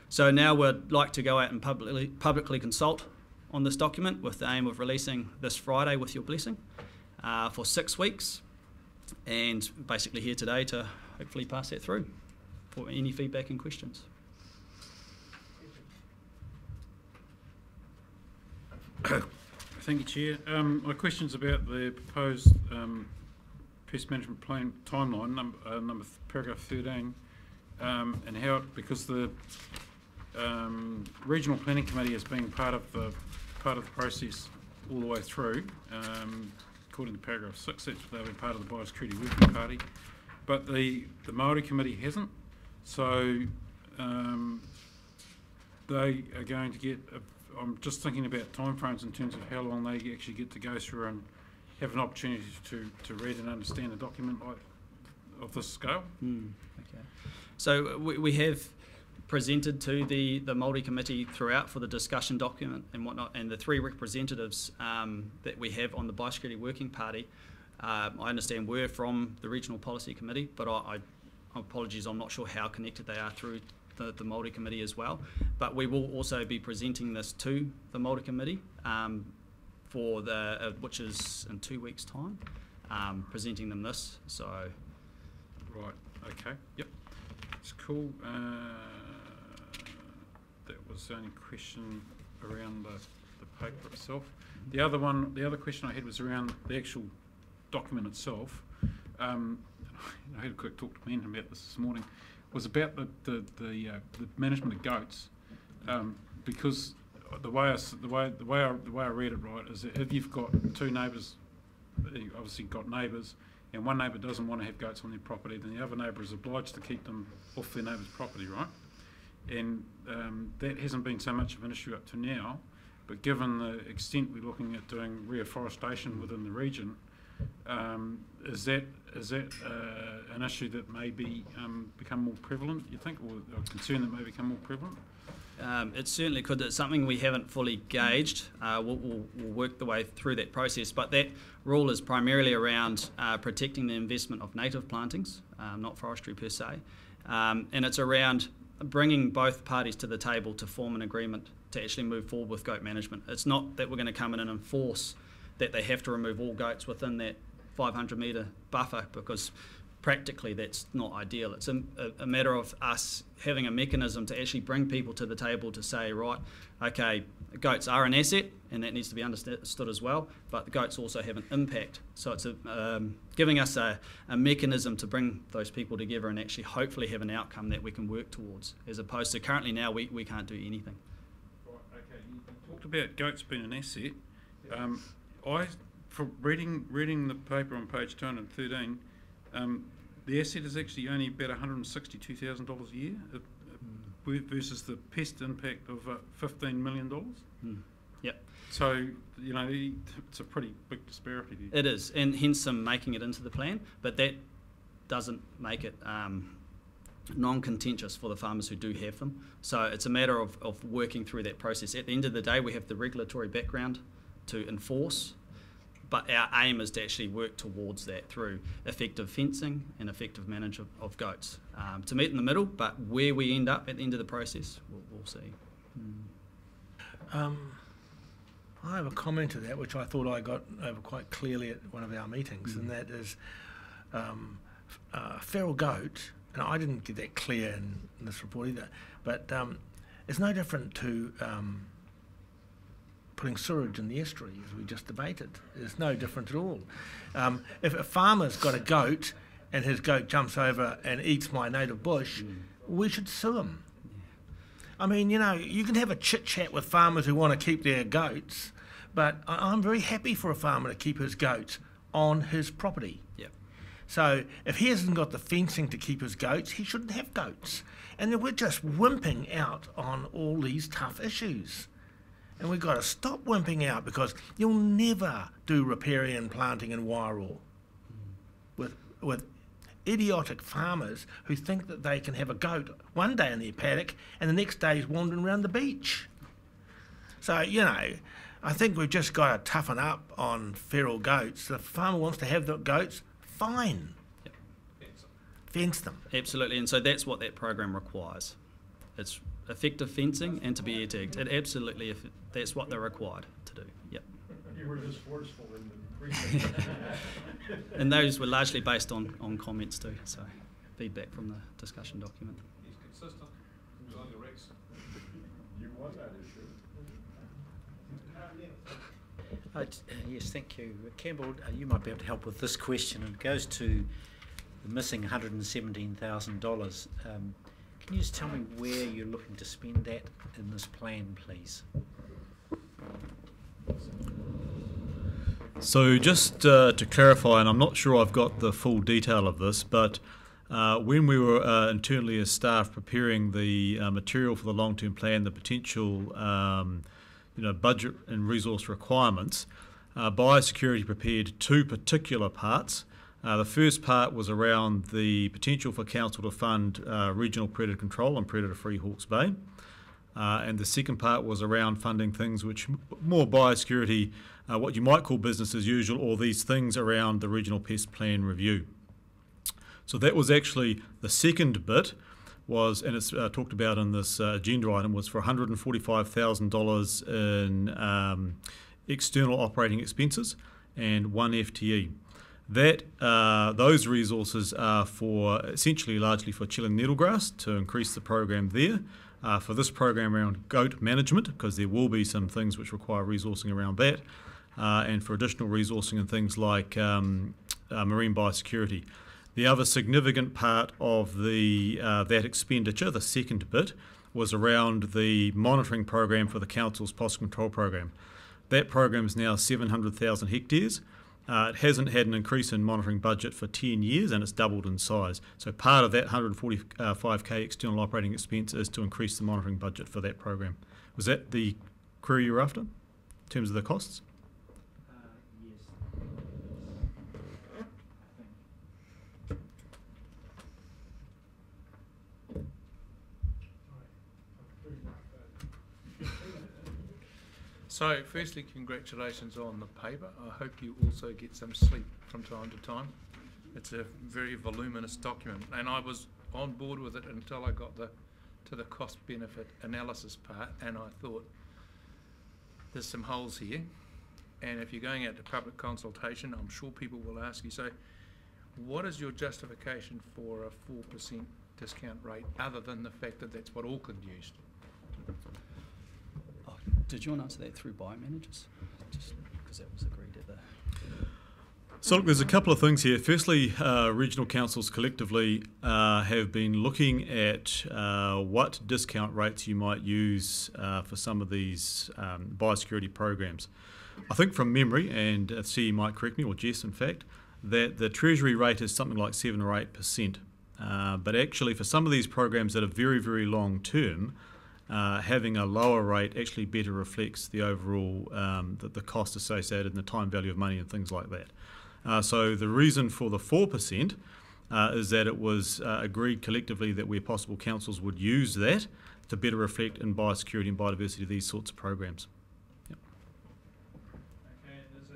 Speaker 10: So now we'd like to go out and publicly consult on this document with the aim of releasing this Friday with your blessing for 6 weeks. And basically here today to hopefully pass that through for any feedback and questions.
Speaker 5: Thank you, Chair. My question's about the proposed pest management plan timeline, paragraph 13, and how, because the Regional Planning Committee has been part of the process all the way through. According to paragraph 6, they've been part of the Biosecurity Working Party, but the Maori Committee hasn't. So they are going to get I'm just thinking about timeframes in terms of how long they actually get to go through and have an opportunity to read and understand a document like of this scale.
Speaker 10: Okay. So we have presented to the Maori Committee throughout for the discussion document and whatnot, and the 3 representatives that we have on the Biosecurity Working Party, I understand were from the Regional Policy Committee, but I apologies, I'm not sure how connected they are through the Maori Committee as well. But we will also be presenting this to the Maori Committee for which is in 2 weeks' time, presenting them this. So,
Speaker 5: right, okay, yep, it's cool. That was the only question around the paper itself. The other question I had was around the actual document itself. I had a quick talk to Manton about this morning. Was about the management of goats, because the way I read it right is that if you've got 2 neighbours, you've obviously got neighbours, and one neighbour doesn't want to have goats on their property, then the other neighbour is obliged to keep them off their neighbour's property, right? and that hasn't been so much of an issue up to now. But given the extent we're looking at doing reforestation within the region, is that an issue that may become more prevalent, you think, or a concern that may become more prevalent?
Speaker 10: It certainly could. It's something we haven't fully gauged. We'll work the way through that process, but that rule is primarily around protecting the investment of native plantings, not forestry per se, and it's around bringing both parties to the table to form an agreement to actually move forward with goat management. It's not that we're going to come in and enforce that they have to remove all goats within that 500 metre buffer, because practically that's not ideal. It's a matter of us having a mechanism to actually bring people to the table to say, right, okay, goats are an asset and that needs to be understood as well, but the goats also have an impact. So it's giving us a mechanism to bring those people together and actually hopefully have an outcome that we can work towards, as opposed to currently now we can't do anything.
Speaker 5: Right, okay, you talked about goats being an asset. For reading the paper on page 213, the asset is actually only about $162,000 a year versus the pest impact of $15 million.
Speaker 10: Yep.
Speaker 5: So, you know, it's a pretty big disparity there.
Speaker 10: It is, and hence them making it into the plan, but that doesn't make it non-contentious for the farmers who do have them. So it's a matter of working through that process. At the end of the day, we have the regulatory background to enforce, but our aim is to actually work towards that through effective fencing and effective management of goats. To meet in the middle, but where we end up at the end of the process, we'll see.
Speaker 1: I have a comment to that, which I thought I got over quite clearly at one of our meetings, and that is feral goat, and I didn't get that clear in this report either, but it's no different to putting sewage in the estuary, as we just debated. It's no different at all. If a farmer's got a goat and his goat jumps over and eats my native bush, we should sue him. I mean, you know, you can have a chit-chat with farmers who want to keep their goats, but I'm very happy for a farmer to keep his goats on his property.
Speaker 10: Yep.
Speaker 1: So if he hasn't got the fencing to keep his goats, he shouldn't have goats. And then we're just wimping out on all these tough issues. And we've got to stop wimping out, because you'll never do riparian planting in Wairua with idiotic farmers who think that they can have a goat one day in their paddock and the next day he's wandering around the beach. So, you know, I think we've just got to toughen up on feral goats. If a farmer wants to have the goats, fine.
Speaker 10: Yep.
Speaker 1: Fence them.
Speaker 10: Absolutely, and so that's what that program requires. It's effective fencing and to be air-tagged. It absolutely, that's what they're required to do. Yep.
Speaker 6: You were just forceful in the briefing.
Speaker 10: And those were largely based on comments too, so feedback from the discussion document.
Speaker 4: He's consistent. He's on the Rex.
Speaker 6: You won that issue.
Speaker 3: Yes, thank you. Campbell, you might be able to help with this question. It goes to the missing $117,000. Can you just tell me where you're looking to spend that in this plan, please?
Speaker 9: So just to clarify, and I'm not sure I've got the full detail of this, but when we were internally as staff preparing the material for the long-term plan, the potential budget and resource requirements, Biosecurity prepared two particular parts. The first part was around the potential for council to fund regional predator control and predator-free Hawke's Bay. And the second part was around funding things which more biosecurity, what you might call business as usual, or these things around the regional pest plan review. So that was actually the second bit was, and it's talked about in this agenda item, was for $145,000 in external operating expenses and 1 FTE. That those resources are for essentially largely for chilling needlegrass to increase the program there. For this program around goat management, because there will be some things which require resourcing around that, and for additional resourcing in things like marine biosecurity. The other significant part of the that expenditure, the second bit, was around the monitoring program for the council's possum control program. That program is now 700,000 hectares. It hasn't had an increase in monitoring budget for 10 years, and it's doubled in size. So part of that 145k external operating expense is to increase the monitoring budget for that program. Was that the query you're after, in terms of the costs?
Speaker 3: Yes.
Speaker 4: So, firstly, congratulations on the paper. I hope you also get some sleep from time to time. It's a very voluminous document, and I was on board with it until I got to the cost-benefit analysis part, and I thought, there's some holes here, and if you're going out to public consultation, I'm sure people will ask you, so what is your justification for a 4% discount rate, other than the fact that that's what Auckland used?
Speaker 10: Did you want to answer that through buy managers? Just because that was agreed at the...
Speaker 9: So look, there's a couple of things here. Firstly, regional councils collectively have been looking at what discount rates you might use for some of these biosecurity programs. I think from memory, and CE might correct me, or Jess in fact, that the Treasury rate is something like 7 or 8%. But actually for some of these programs that are very, very long term, having a lower rate actually better reflects the overall the cost associated and the time value of money and things like that. So the reason for the 4% is that it was agreed collectively that where possible councils would use that to better reflect in biosecurity and biodiversity these sorts of programs. Yep.
Speaker 4: Okay, there's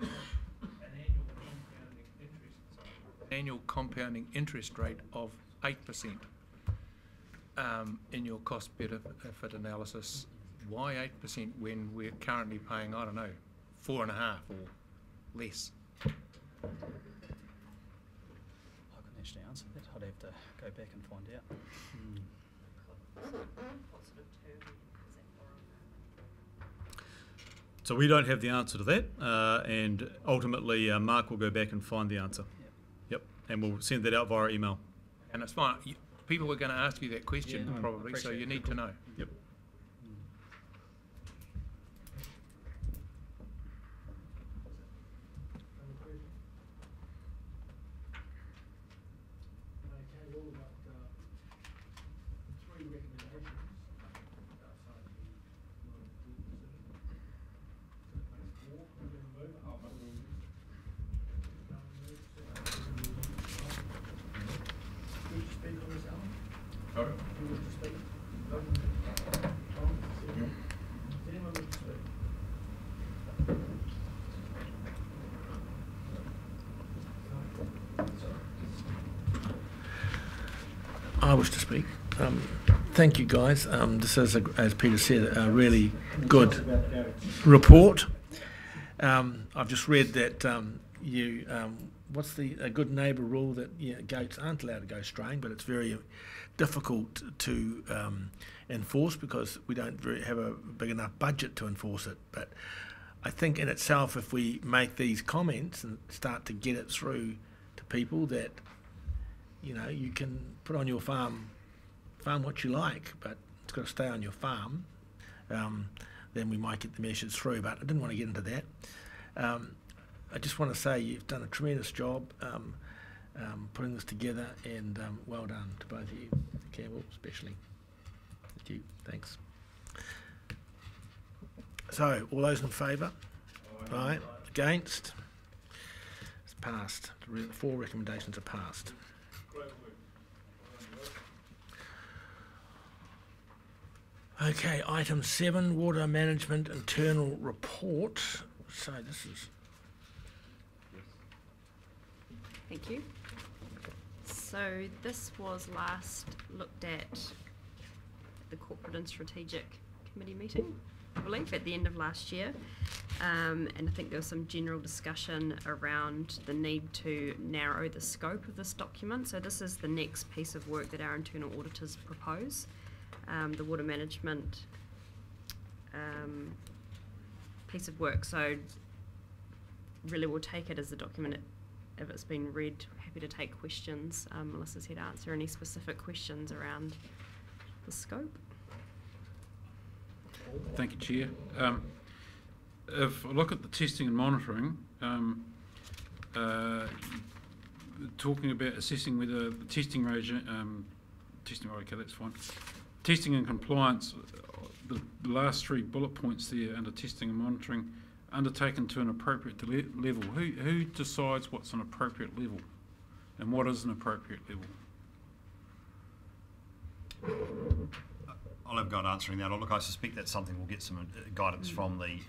Speaker 4: an annual compounding interest rate of 8%. In your cost benefit analysis, why 8% when we're currently paying, I don't know, 4.5% or less?
Speaker 10: I couldn't actually answer that. I'd have to go back and find out.
Speaker 9: So we don't have the answer to that, and ultimately Mark will go back and find the answer. Yep, and we'll send that out via email.
Speaker 4: And it's fine. People are going to ask you that question
Speaker 10: Yeah, no,
Speaker 4: probably, so you need to know.
Speaker 9: Yep.
Speaker 1: I wish to speak. Thank you, guys. This is, as Peter said, a really good report. I've just read that what's a good neighbour rule that goats aren't allowed to go straying, but it's very difficult to enforce because we don't have a big enough budget to enforce it. But I think in itself, if we make these comments and start to get it through to people that, you can put on your farm what you like, but it's got to stay on your farm, then we might get the message through. But I didn't want to get into that. I just want to say you've done a tremendous job putting this together, and well done to both of you, Campbell especially. Thank you. Thanks. So, all those in favour? Aye. Against? It's passed. The 4 recommendations are passed. Okay, item 7, Water Management Internal Report. So this is...
Speaker 11: Thank you. So this was last looked at the Corporate and Strategic Committee meeting, I believe, at the end of last year. And I think there was some general discussion around the need to narrow the scope of this document. So this is the next piece of work that our internal auditors propose. The water management piece of work. So really we'll take it as the document, if it's been read, happy to take questions. Melissa's here to answer any specific questions around the scope.
Speaker 5: Thank you, Chair. if I look at the testing and monitoring, talking about assessing whether the testing regime, okay, that's fine. Testing and compliance, the last 3 bullet points there under testing and monitoring, undertaken to an appropriate level. Who decides what's an appropriate level, and what is an appropriate level?
Speaker 12: I'll have a go at answering that. Look, I suspect that's something we'll get some guidance from the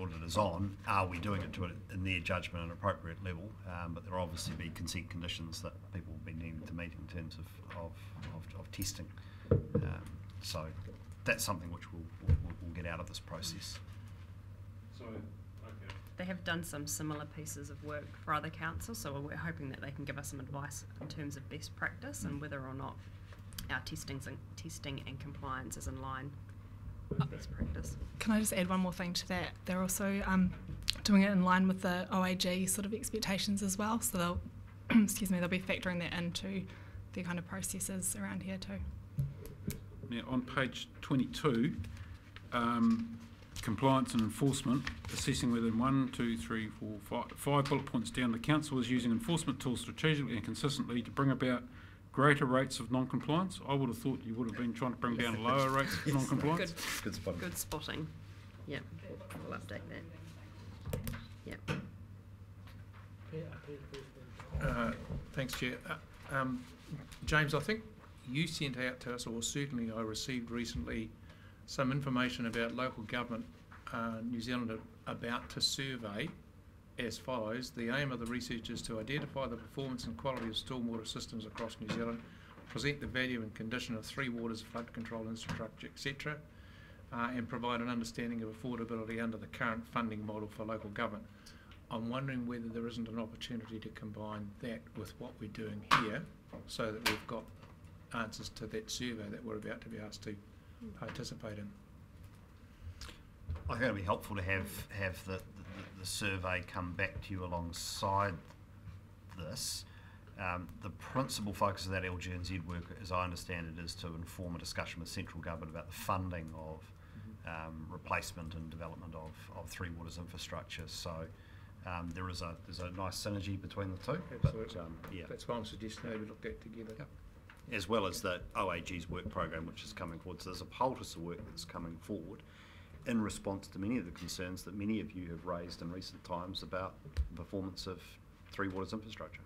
Speaker 12: auditors on. Are we doing it to, in their judgment, an appropriate level? But there will obviously be consent conditions that people will be needing to meet in terms of testing. So that's something which we'll get out of this process.
Speaker 5: So, okay.
Speaker 11: They have done some similar pieces of work for other councils, so we're hoping that they can give us some advice in terms of best practice and whether or not our testing and compliance is in line with best practice.
Speaker 13: Can I just add one more thing to that? They're also doing it in line with the OAG sort of expectations as well, so they'll they'll be factoring that into their kind of processes around here too.
Speaker 5: Now on page 22, compliance and enforcement, assessing whether 1, 2, 3, 4, 5 bullet points down, the council is using enforcement tools strategically and consistently to bring about greater rates of non-compliance. I would have thought you would have been trying to bring down lower rates of non-compliance.
Speaker 12: Good spotting.
Speaker 11: Good spotting. Yep, we'll update that. Yep.
Speaker 4: Thanks, Chair. James, I think you sent out to us, or certainly I received recently, some information about local government New Zealand about to survey as follows. The aim of the research is to identify the performance and quality of stormwater systems across New Zealand, present the value and condition of 3 waters, flood control infrastructure, etc., and provide an understanding of affordability under the current funding model for local government. I'm wondering whether there isn't an opportunity to combine that with what we're doing here so that we've got answers to that survey that we're about to be asked to participate in.
Speaker 12: I think it would be helpful to have the survey come back to you alongside this. The principal focus of that LG&Z work, as I understand it, is to inform a discussion with central government about the funding of replacement and development of 3 waters infrastructure. So there's a nice synergy between the two.
Speaker 4: Absolutely.
Speaker 12: But, yeah.
Speaker 4: That's why I'm suggesting they look at together.
Speaker 12: Yep. As well as the OAG's work program, which is coming forward. So there's a poultice of work that's coming forward in response to many of the concerns that many of you have raised in recent times about the performance of 3 waters infrastructure.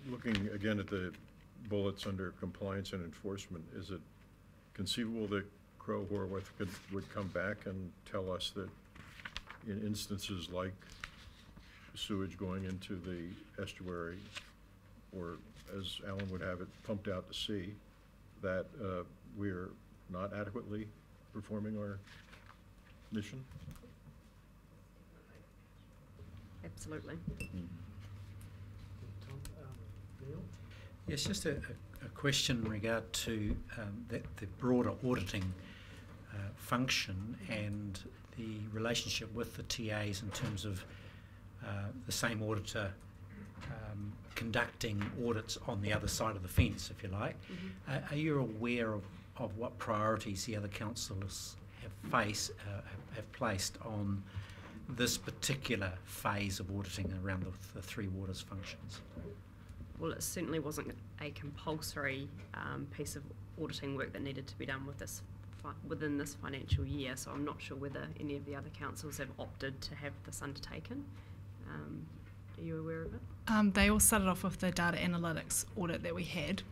Speaker 6: Looking again at the bullets under compliance and enforcement, is it conceivable that Crow Horwath would come back and tell us that in instances like sewage going into the estuary, or as Alan would have it, pumped out to sea, that we're not adequately performing our mission?
Speaker 11: Absolutely.
Speaker 3: Yes, just a question in regard to the broader auditing function and the relationship with the TAs in terms of the same auditor conducting audits on the other side of the fence, if you like. Are you aware of what priorities the other councillors have placed on this particular phase of auditing around the 3 waters functions?
Speaker 11: Well, it certainly wasn't a compulsory piece of auditing work that needed to be done with this within this financial year, so I'm not sure whether any of the other councils have opted to have this undertaken. Are you aware of it?
Speaker 13: They all started off with the data analytics audit that we had,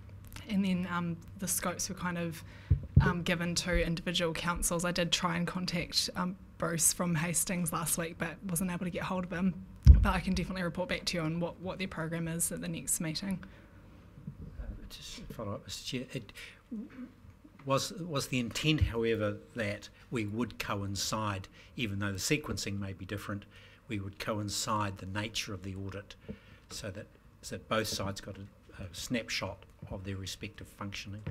Speaker 13: and then the scopes were kind of given to individual councils. I did try and contact Bruce from Hastings last week, but wasn't able to get hold of him. But I can definitely report back to you on what their program is at the next meeting.
Speaker 3: Just follow up, Mr. Chair. Was the intent, however, that we would coincide, even though the sequencing may be different, we would coincide the nature of the audit so that both sides got a snapshot of their respective functioning?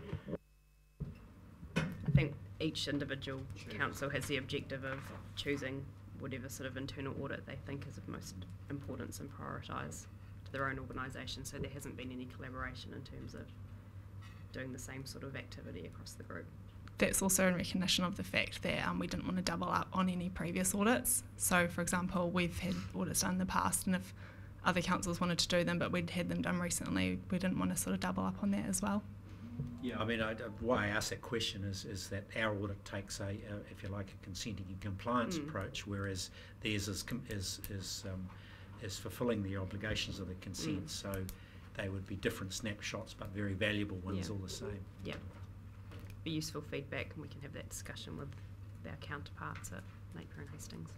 Speaker 11: I think each individual council has the objective of choosing whatever sort of internal audit they think is of most importance and prioritise to their own organisation, so there hasn't been any collaboration in terms of doing the same sort of activity across the group.
Speaker 13: That's also in recognition of the fact that we didn't want to double up on any previous audits. So, for example, we've had audits done in the past, and if other councils wanted to do them, but we'd had them done recently, we didn't want to sort of double up on that as well.
Speaker 3: Yeah, I mean, why I asked that question is that our audit takes a, if you like, a consenting and compliance approach, whereas theirs is fulfilling the obligations of the consent. So they would be different snapshots, but very valuable ones all the same.
Speaker 11: Yeah, be useful feedback, and we can have that discussion with our counterparts at Napier and Hastings.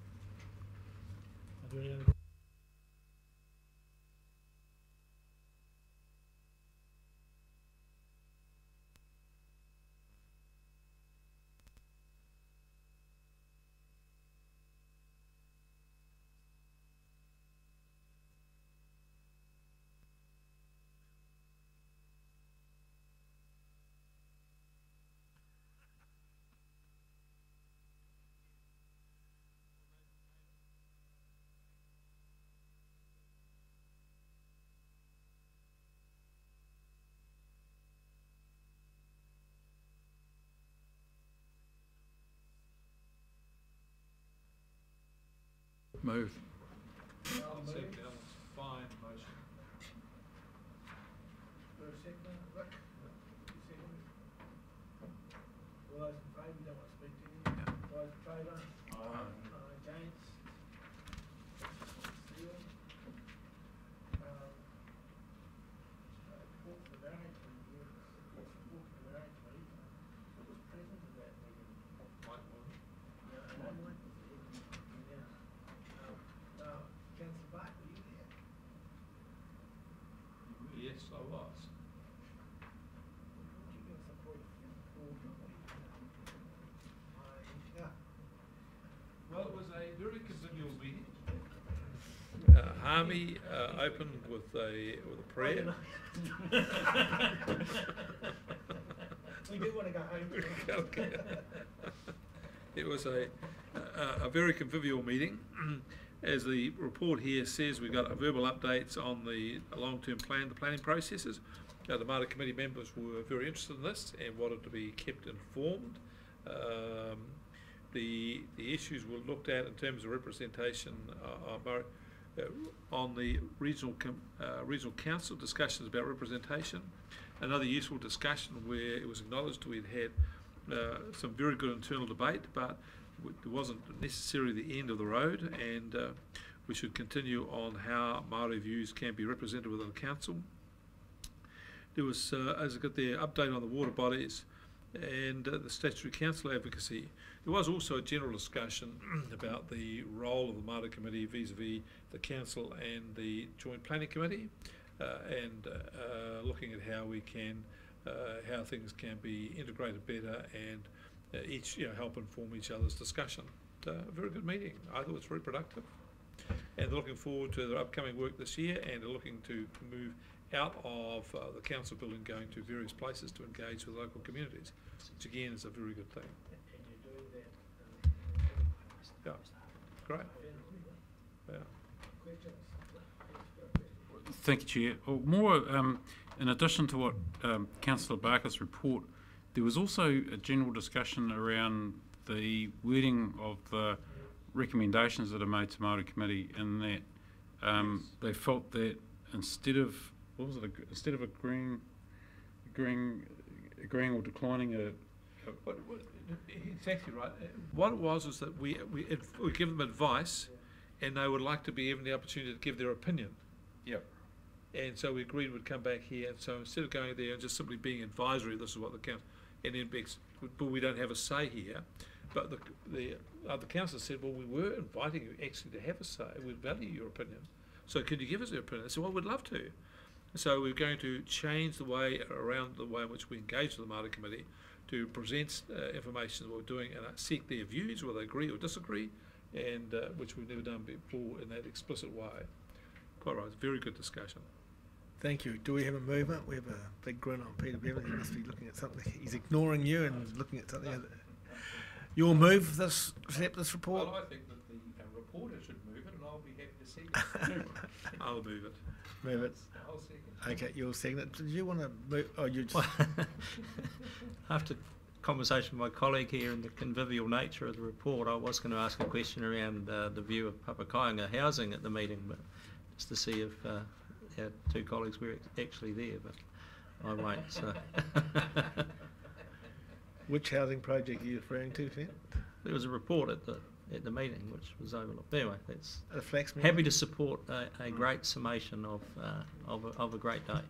Speaker 7: Move.
Speaker 4: I'll second Alan's fine motion.
Speaker 1: All those in favour, you don't want to speak to you? All those in favour? Aye. Against? Sealed. Report for the variance review. Report for the variance review. Who was present at that meeting?
Speaker 4: Mike Moore.
Speaker 1: Yeah, Mike was there. Yeah. Now, Councillor Bark, were you there?
Speaker 4: Yes, I was.
Speaker 1: Would you give us a brief? Yeah.
Speaker 4: Well, it was a very convivial meeting. Harvey opened with a prayer.
Speaker 1: We do want to go home.
Speaker 4: Okay. It was a very convivial meeting. As the report here says, we got verbal updates on the long-term plan, the planning processes. The Maori committee members were very interested in this and wanted to be kept informed. The issues were looked at in terms of representation on the regional council, discussions about representation. Another useful discussion where it was acknowledged we'd had some very good internal debate, but it wasn't necessarily the end of the road, and we should continue on how Maori views can be represented within the council. There was, as I got the update on the water bodies and the statutory council advocacy, there was also a general discussion about the role of the Maori committee vis-a-vis the council and the joint planning committee, and looking at how we can, how things can be integrated better and each help inform each other's discussion. A very good meeting. I thought it was very productive, and they're looking forward to their upcoming work this year, and they're looking to move out of the council building, going to various places to engage with local communities, which again is a very good thing.
Speaker 1: And you're doing that.
Speaker 4: Yeah, great. Yeah.
Speaker 1: Questions?
Speaker 5: Thank you, Chair. Well, more, in addition to what Councillor Barker's report, there was also a general discussion around the wording of the recommendations that are made to Maori Committee, in that they felt that instead of agreeing or declining
Speaker 4: Exactly right. What it was that we give them advice, and they would like to be given the opportunity to give their opinion.
Speaker 5: Yep.
Speaker 4: And so we agreed we'd come back here, and so instead of going there and just simply being advisory, this is what the council, and then but we don't have a say here. But the other council said, well, we were inviting you actually to have a say. We'd value your opinion. So could you give us your opinion? I said, well, we'd love to. So we're going to change the way in which we engage with the Maori Committee to present information that we're doing and seek their views, whether they agree or disagree, and which we've never done before in that explicit way. Quite right. Very good discussion.
Speaker 1: Thank you. Do we have a movement? We have a big grin on Peter Bevan. He must be looking at something. He's ignoring you and looking at something. You'll move this, accept this report?
Speaker 7: Well, I think that the reporter should move it, and I'll be happy to see it.
Speaker 4: I'll move it.
Speaker 1: Move it.
Speaker 4: I'll second.
Speaker 1: Okay, you'll second it. Did you want to move? Oh, you just.
Speaker 8: After conversation with my colleague here and the convivial nature of the report, I was going to ask a question around the view of Papakāinga housing at the meeting, but just to see if our two colleagues were actually there, but I won't. So.
Speaker 1: Which housing project are you referring to, Finn?
Speaker 8: There was a report at the meeting which was overlooked. Anyway, that's
Speaker 1: The flax mill?
Speaker 8: happy to support a great summation of a great day.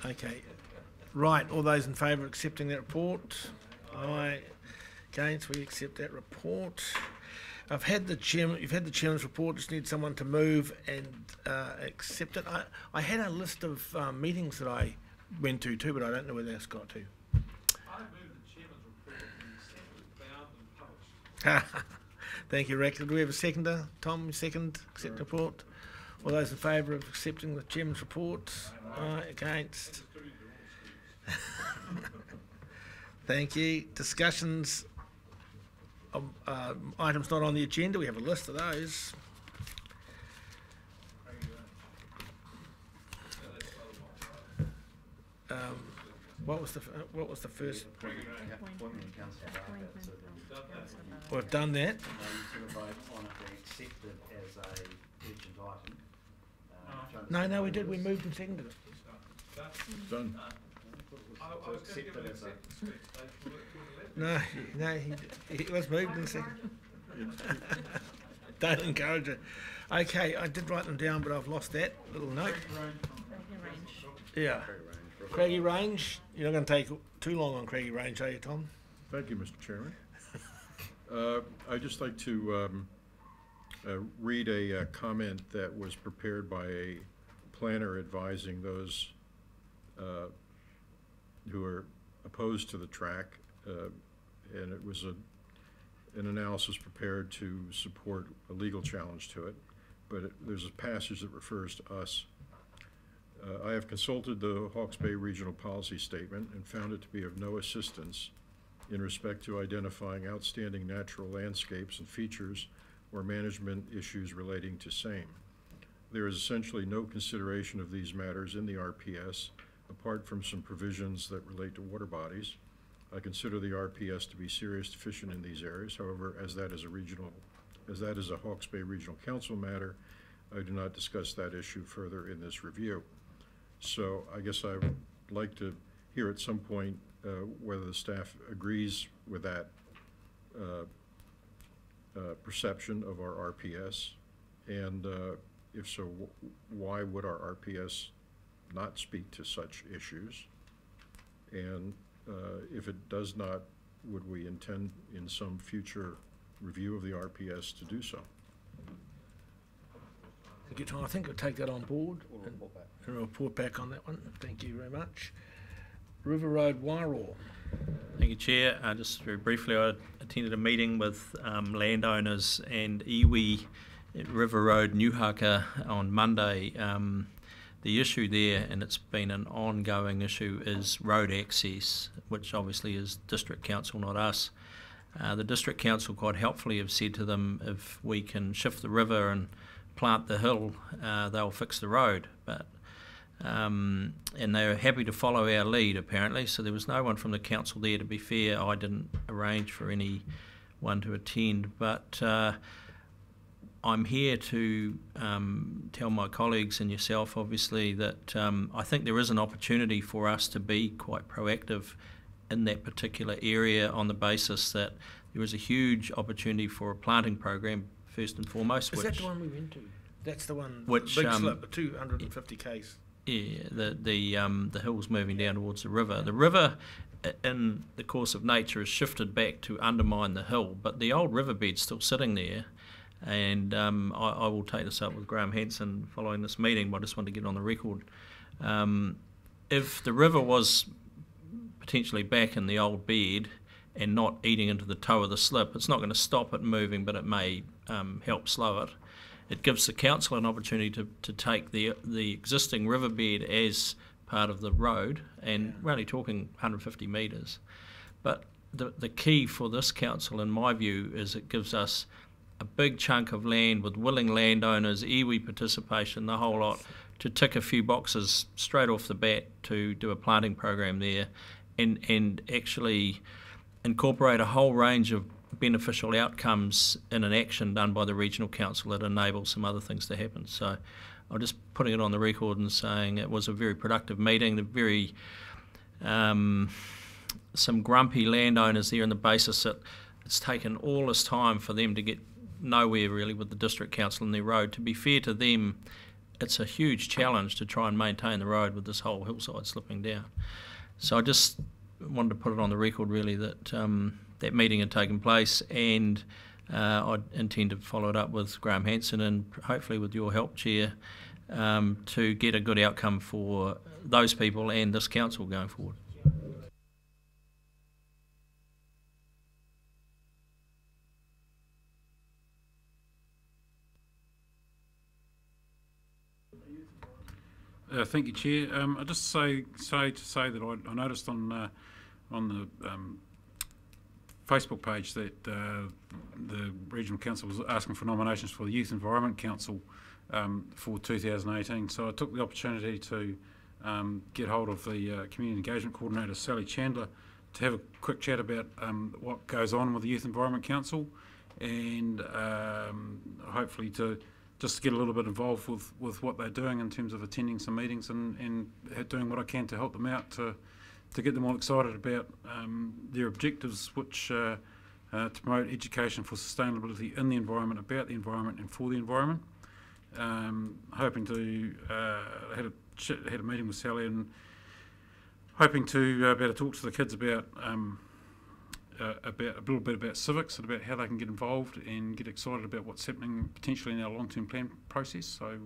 Speaker 1: Okay. Right, all those in favour of accepting that report? Aye. Against, we accept that report. You've had the chairman's report, just need someone to move and accept it. I had a list of meetings that I went to too, but I don't know where that's got to.
Speaker 4: I moved the chairman's report and sent it bound and published.
Speaker 1: Thank you, Rick. Do we have a seconder? Tom, second, accept the report. All those in favour of accepting the chairman's report? Aye. Against? Thank you. Discussions of items not on the agenda. We have a list of those. What was the first? We've done that. No, we did. We moved and seconded it.
Speaker 6: Done.
Speaker 1: No, he was moved and seconded. Don't encourage it. Okay, I did write them down, but I've lost that little note. Yeah. Craigie Range. You're not going to take too long on Craigie Range, are you, Tom?
Speaker 6: Thank you, Mr. Chairman. I'd just like to read a comment that was prepared by a planner advising those who are opposed to the track, and it was an analysis prepared to support a legal challenge to it, but there's a passage that refers to us. I have consulted the Hawke's Bay Regional Policy Statement and found it to be of no assistance in respect to identifying outstanding natural landscapes and features or management issues relating to same. There is essentially no consideration of these matters in the RPS, apart from some provisions that relate to water bodies. I consider the RPS to be serious deficient in these areas. However, as that is a Hawke's Bay Regional Council matter, I do not discuss that issue further in this review. So I guess I would like to hear at some point whether the staff agrees with that perception of our RPS, and if so, why would our RPS not speak to such issues? And if it does not, would we intend in some future review of the RPS to do so?
Speaker 1: Thank you, Tom. I think we'll take that on board and report back on that one. Thank you very much. River Road, Wairoa.
Speaker 8: Thank you, Chair. Just very briefly, I attended a meeting with landowners and iwi at River Road, Newhaka on Monday. The issue there, and it's been an ongoing issue, is road access, which obviously is District Council, not us. The District Council quite helpfully have said to them, if we can shift the river and plant the hill, they'll fix the road. But and they're happy to follow our lead, apparently, so there was no one from the council there. To be fair, I didn't arrange for anyone to attend, but I'm here to tell my colleagues and yourself, obviously, that I think there is an opportunity for us to be quite proactive in that particular area, on the basis that there is a huge opportunity for a planting program, first and foremost.
Speaker 1: Is that the one we went to? That's the one,
Speaker 8: which,
Speaker 1: big slip, the 250 k's.
Speaker 8: Yeah, the hill's moving down towards the river. The river, in the course of nature, has shifted back to undermine the hill, but the old riverbed's still sitting there. And I will take this up with Graham Hanson following this meeting, but I just want to get on the record. If the river was potentially back in the old bed and not eating into the toe of the slip, it's not going to stop it moving, but it may help slow it. It gives the council an opportunity to take the existing riverbed as part of the road, and we're only talking 150 metres. But the key for this council, in my view, is it gives us a big chunk of land with willing landowners, iwi participation, the whole lot, to tick a few boxes straight off the bat to do a planting program there and actually incorporate a whole range of beneficial outcomes in an action done by the regional council that enables some other things to happen. So I'm just putting it on the record and saying it was a very productive meeting. The very some grumpy landowners there on the basis that it's taken all this time for them to get nowhere really with the district council and their road. To be fair to them, it's a huge challenge to try and maintain the road with this whole hillside slipping down. So I just wanted to put it on the record really that that meeting had taken place, and I intend to follow it up with Graham Hanson and hopefully with your help, Chair, to get a good outcome for those people and this council going forward.
Speaker 5: Thank you, Chair. I just say that I noticed on the Facebook page that the Regional Council was asking for nominations for the Youth Environment Council for 2018. So I took the opportunity to get hold of the Community Engagement Coordinator, Sally Chandler, to have a quick chat about what goes on with the Youth Environment Council, and hopefully to just get a little bit involved with what they're doing in terms of attending some meetings and doing what I can to help them out to get them all excited about their objectives, which to promote education for sustainability in the environment, about the environment and for the environment. Hoping to had a meeting with Sally and hoping to be able to talk to the kids about a little bit about civics and about how they can get involved and get excited about what's happening potentially in our long-term plan process. So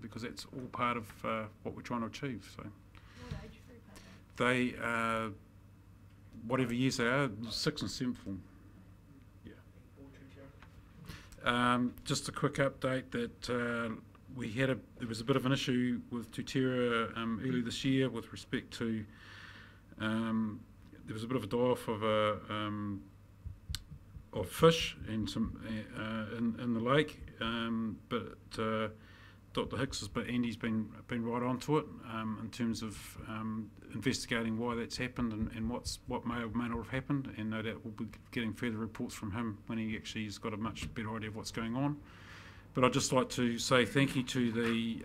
Speaker 5: because that's all part of what we're trying to achieve. So they whatever years they are, 6th and 7th form. Yeah. Just a quick update that there was a bit of an issue with Tutera early this year with respect to there was a bit of a die-off of fish and some in the lake, but Dr. Hicks and Andy's been right onto it in terms of investigating why that's happened and what may or may not have happened, and no doubt we'll be getting further reports from him when he actually has got a much better idea of what's going on. But I'd just like to say thank you to the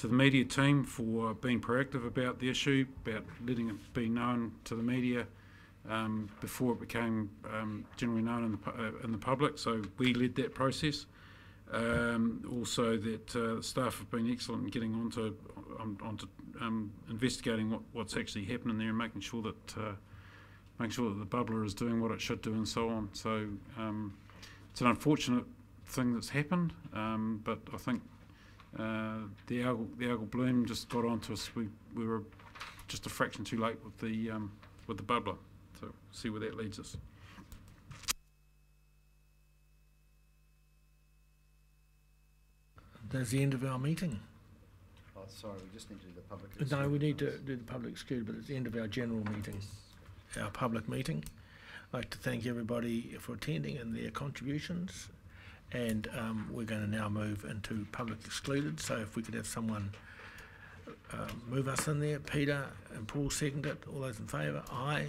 Speaker 5: media team for being proactive about the issue, about letting it be known to the media before it became generally known in the public. So we led that process. Also that the staff have been excellent in getting onto investigating what's actually happening there and making sure that the bubbler is doing what it should do and so on. So it's an unfortunate thing that's happened, but I think the algal bloom just got onto us. We were just a fraction too late with the bubbler. So see where that leads us.
Speaker 1: That's the end of our meeting.
Speaker 2: Oh, sorry, we just need to do the public.
Speaker 1: No, we need to do the public exclude, but it's the end of our general meeting, our public meeting. I'd like to thank everybody for attending and their contributions, and we're going to now move into public excluded. So if we could have someone move us in there. Peter and Paul second it. All those in favour? Aye.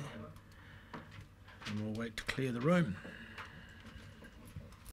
Speaker 1: And we'll wait to clear the room.